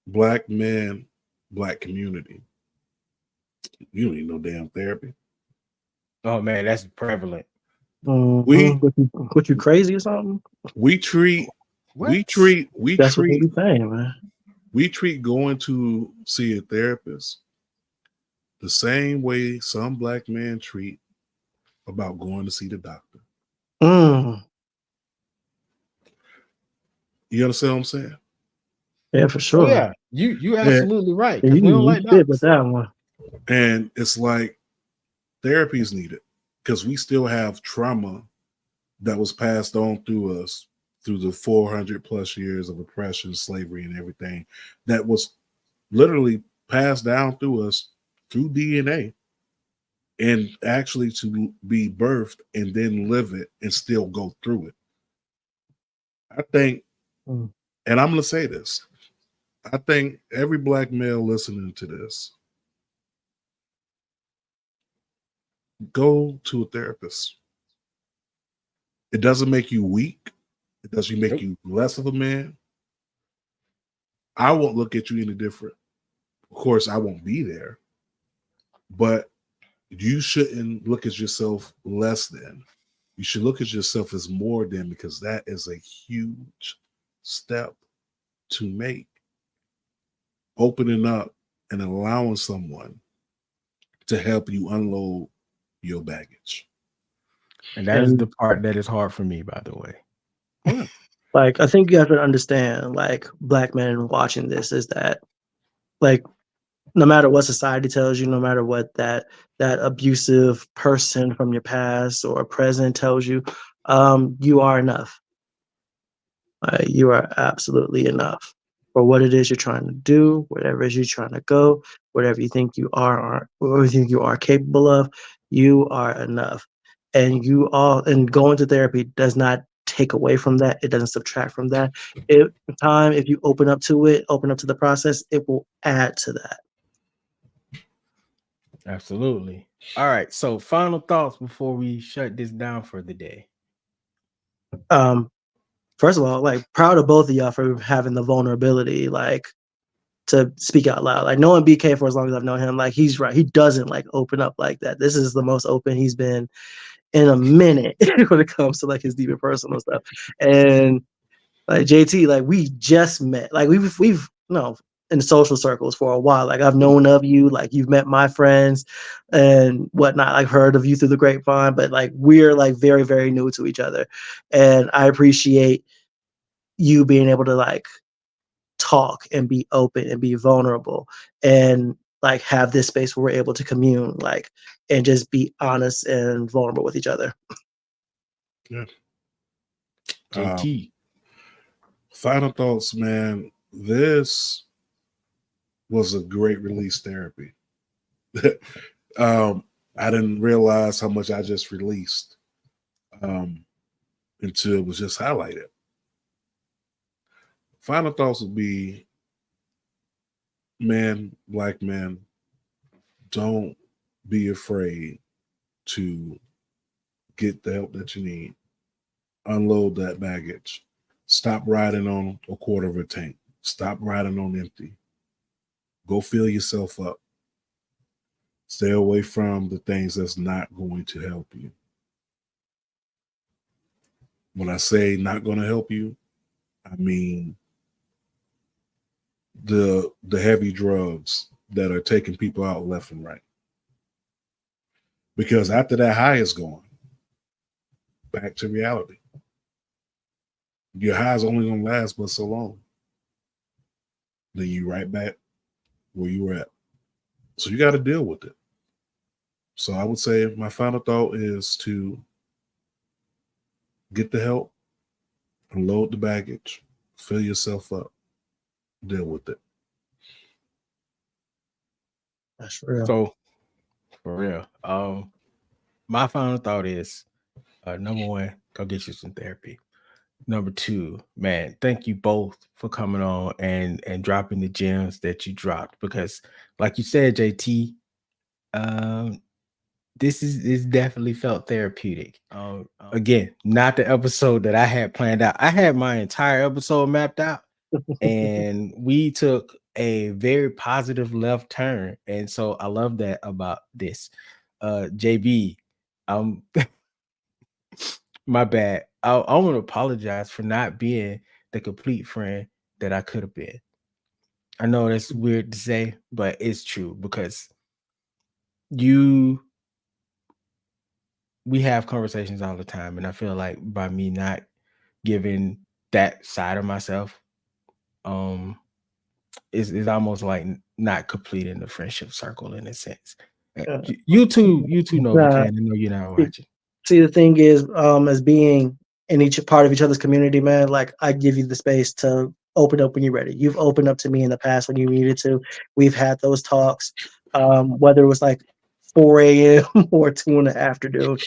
Black men, Black community. You don't need no damn therapy. Oh man, that's prevalent. What you crazy or something? We treat That's what they saying, man. We treat going to see a therapist the same way some Black men treat about going to see the doctor. You understand what I'm saying? Yeah, for sure. Oh, yeah, you absolutely right. You we don't like shit with that one. And it's like therapy is needed because we still have trauma that was passed on through us through the 400 plus years of oppression, slavery, and everything that was literally passed down through us through DNA, and actually to be birthed and then live it and still go through it. I think, and I'm going to say this, I think every Black male listening to this, go to a therapist. It doesn't make you weak. It doesn't make you less of a man. I won't look at you any different. Of course, I won't be there, but you shouldn't look at yourself less than. You should look at yourself as more than, because that is a huge step to make. Opening up and allowing someone to help you unload your baggage. And that is the part that is hard for me, by the way. Yeah. Like, I think you have to understand, like, Black men watching this is that, like, no matter what society tells you, no matter what that abusive person from your past or present tells you, you are enough. You are absolutely enough for what it is you're trying to do, whatever it is you're trying to go, whatever you think you are, whatever you think you are capable of. You are enough, and going to therapy does not take away from that. It doesn't subtract from that. If you open up to the process, it will add to that. Absolutely. All right. So final thoughts before we shut this down for the day. First of all, like, proud of both of y'all for having the vulnerability, like, to speak out loud. Like, knowing BK for as long as I've known him, like, he's right. He doesn't like open up like that. This is the most open he's been in a minute when it comes to like his deep and personal stuff. And like JT, like, we just met. Like, we've in social circles for a while. Like, I've known of you, like, you've met my friends and whatnot. I've heard of you through the grapevine, but like, we're like very, very new to each other. And I appreciate you being able to like talk and be open and be vulnerable and like have this space where we're able to commune, like, and just be honest and vulnerable with each other. Yeah. JT. Final thoughts, man. This was a great release therapy. I didn't realize how much I just released until it was just highlighted. Final thoughts would be, man, Black men, don't be afraid to get the help that you need. Unload that baggage. Stop riding on a quarter of a tank. Stop riding on empty. Go fill yourself up. Stay away from the things that's not going to help you. When I say not going to help you, I mean the heavy drugs that are taking people out left and right. Because after that high is gone, back to reality. Your high is only going to last but so long. Then you right back where you were at. So you got to deal with it. So I would say my final thought is to get the help, unload the baggage, fill yourself up, deal with it. That's real. So for real, my final thought is number one, go get you some therapy. Number two, man, thank you both for coming on and dropping the gems that you dropped, because like you said, JT, this is definitely felt therapeutic. Again, not the episode that I had planned out. I had my entire episode mapped out, and we took a very positive left turn, and so I love that about this. JB, my bad. I want to apologize for not being the complete friend that I could have been. I know that's weird to say, but it's true, because we have conversations all the time, and I feel like by me not giving that side of myself, is almost like not completing the friendship circle in a sense. You too, Novacaine. I know you're not watching. See, the thing is, as being in each part of each other's community, man, like I give you the space to open up when you're ready. You've opened up to me in the past when you needed to. We've had those talks, whether it was like 4 a.m. or 2 in the afternoon,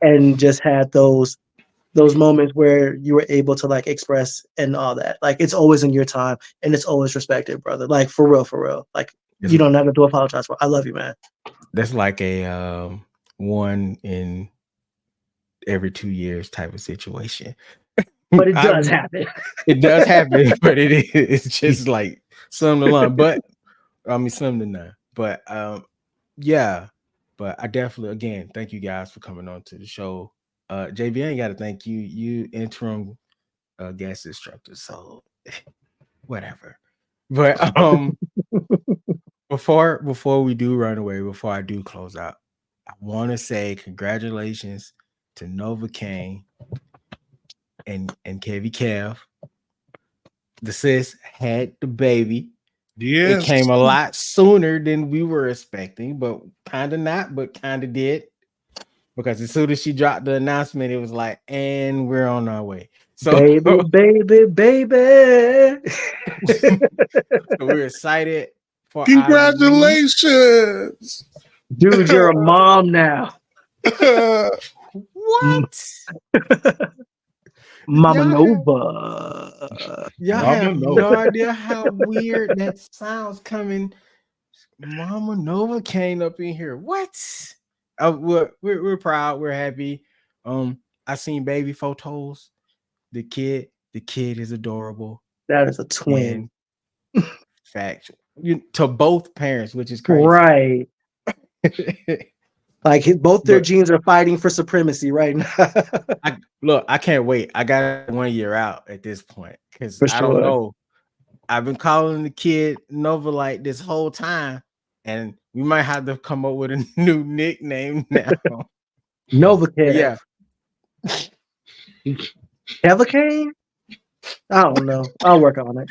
and just had those moments where you were able to like express and all that. Like it's always in your time and it's always respected, brother. Like for real. Like you don't have to apologize for. I love you, man. That's like a one in every 2 years type of situation. But it does happen. It does happen, but it's just like some to learn. But I mean some to none. But yeah. But I definitely, again, thank you guys for coming on to the show. JB, I ain't got to thank you. You interim guest instructor, so whatever. But before we do run away, before I do close out, I want to say congratulations to Novacaine and Kevy Kev. The sis had the baby. Yes. It came a lot sooner than we were expecting, but kind of not, but kind of did. Because as soon as she dropped the announcement, it was like, and we're on our way. So baby. So we're excited for congratulations. Dude, you're a mom now. What? Mama Nova. Y'all have no idea how weird that sounds coming. Mama Novacaine up in here. What? We're proud. We're happy. I seen baby photos. The kid is adorable. That is a twin. Fact. To both parents, which is crazy. Right. Like both their genes are fighting for supremacy right now. I can't wait. I got 1 year out at this point because I don't know. I've been calling the kid Nova like this whole time, and we might have to come up with a new nickname now. Novacaine. Yeah. Novacaine? I don't know. I'll work on it.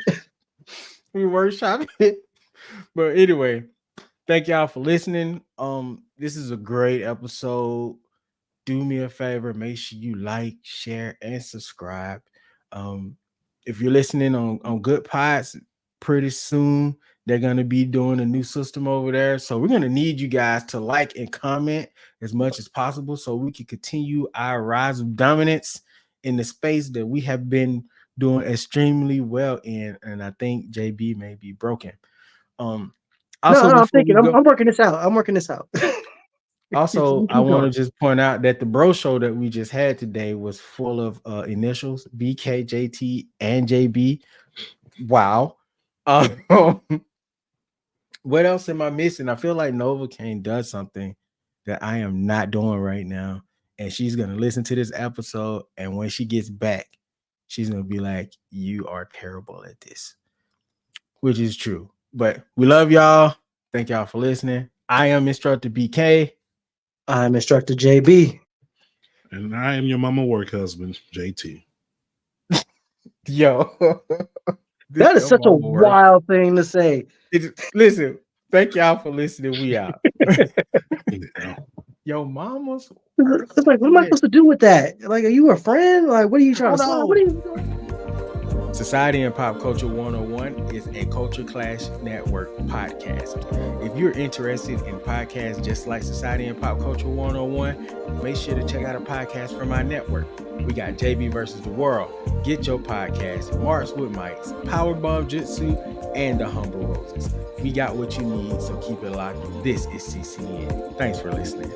We workshop it. But anyway, thank y'all for listening. This is a great episode. Do me a favor, make sure you like, share, and subscribe. If you're listening on Good Pods, pretty soon they're gonna be doing a new system over there. So we're gonna need you guys to like and comment as much as possible so we can continue our rise of dominance in the space that we have been doing extremely well in. And I think JB may be broken. Also, I'm working this out. Also, I want to just point out that the bro show that we just had today was full of initials, BK, JT, and JB. Wow. What else am I missing? I feel like Novacaine does something that I am not doing right now. And she's gonna listen to this episode. And when she gets back, she's gonna be like, "You are terrible at this," which is true. But we love y'all. Thank y'all for listening. I am Instructor BK. I'm Instructor JB. And I am your mama work husband, JT. Yo, That is such a wild thing to say. Listen, thank y'all for listening. We out. Yeah. Yo, mama's. It's like, what am I supposed to do with that? Like, are you a friend? Like, what are you trying to say? What are you doing? Society and Pop Culture 101 is a Culture Clash Network podcast. If you're interested in podcasts just like Society and Pop Culture 101, make sure to check out a podcast from our network. We got JB versus the World, Get Your Podcast, Marks with Mics, Powerbomb Jitsu, and The Humble Roses. We got what you need, so keep it locked. This is CCN. Thanks for listening.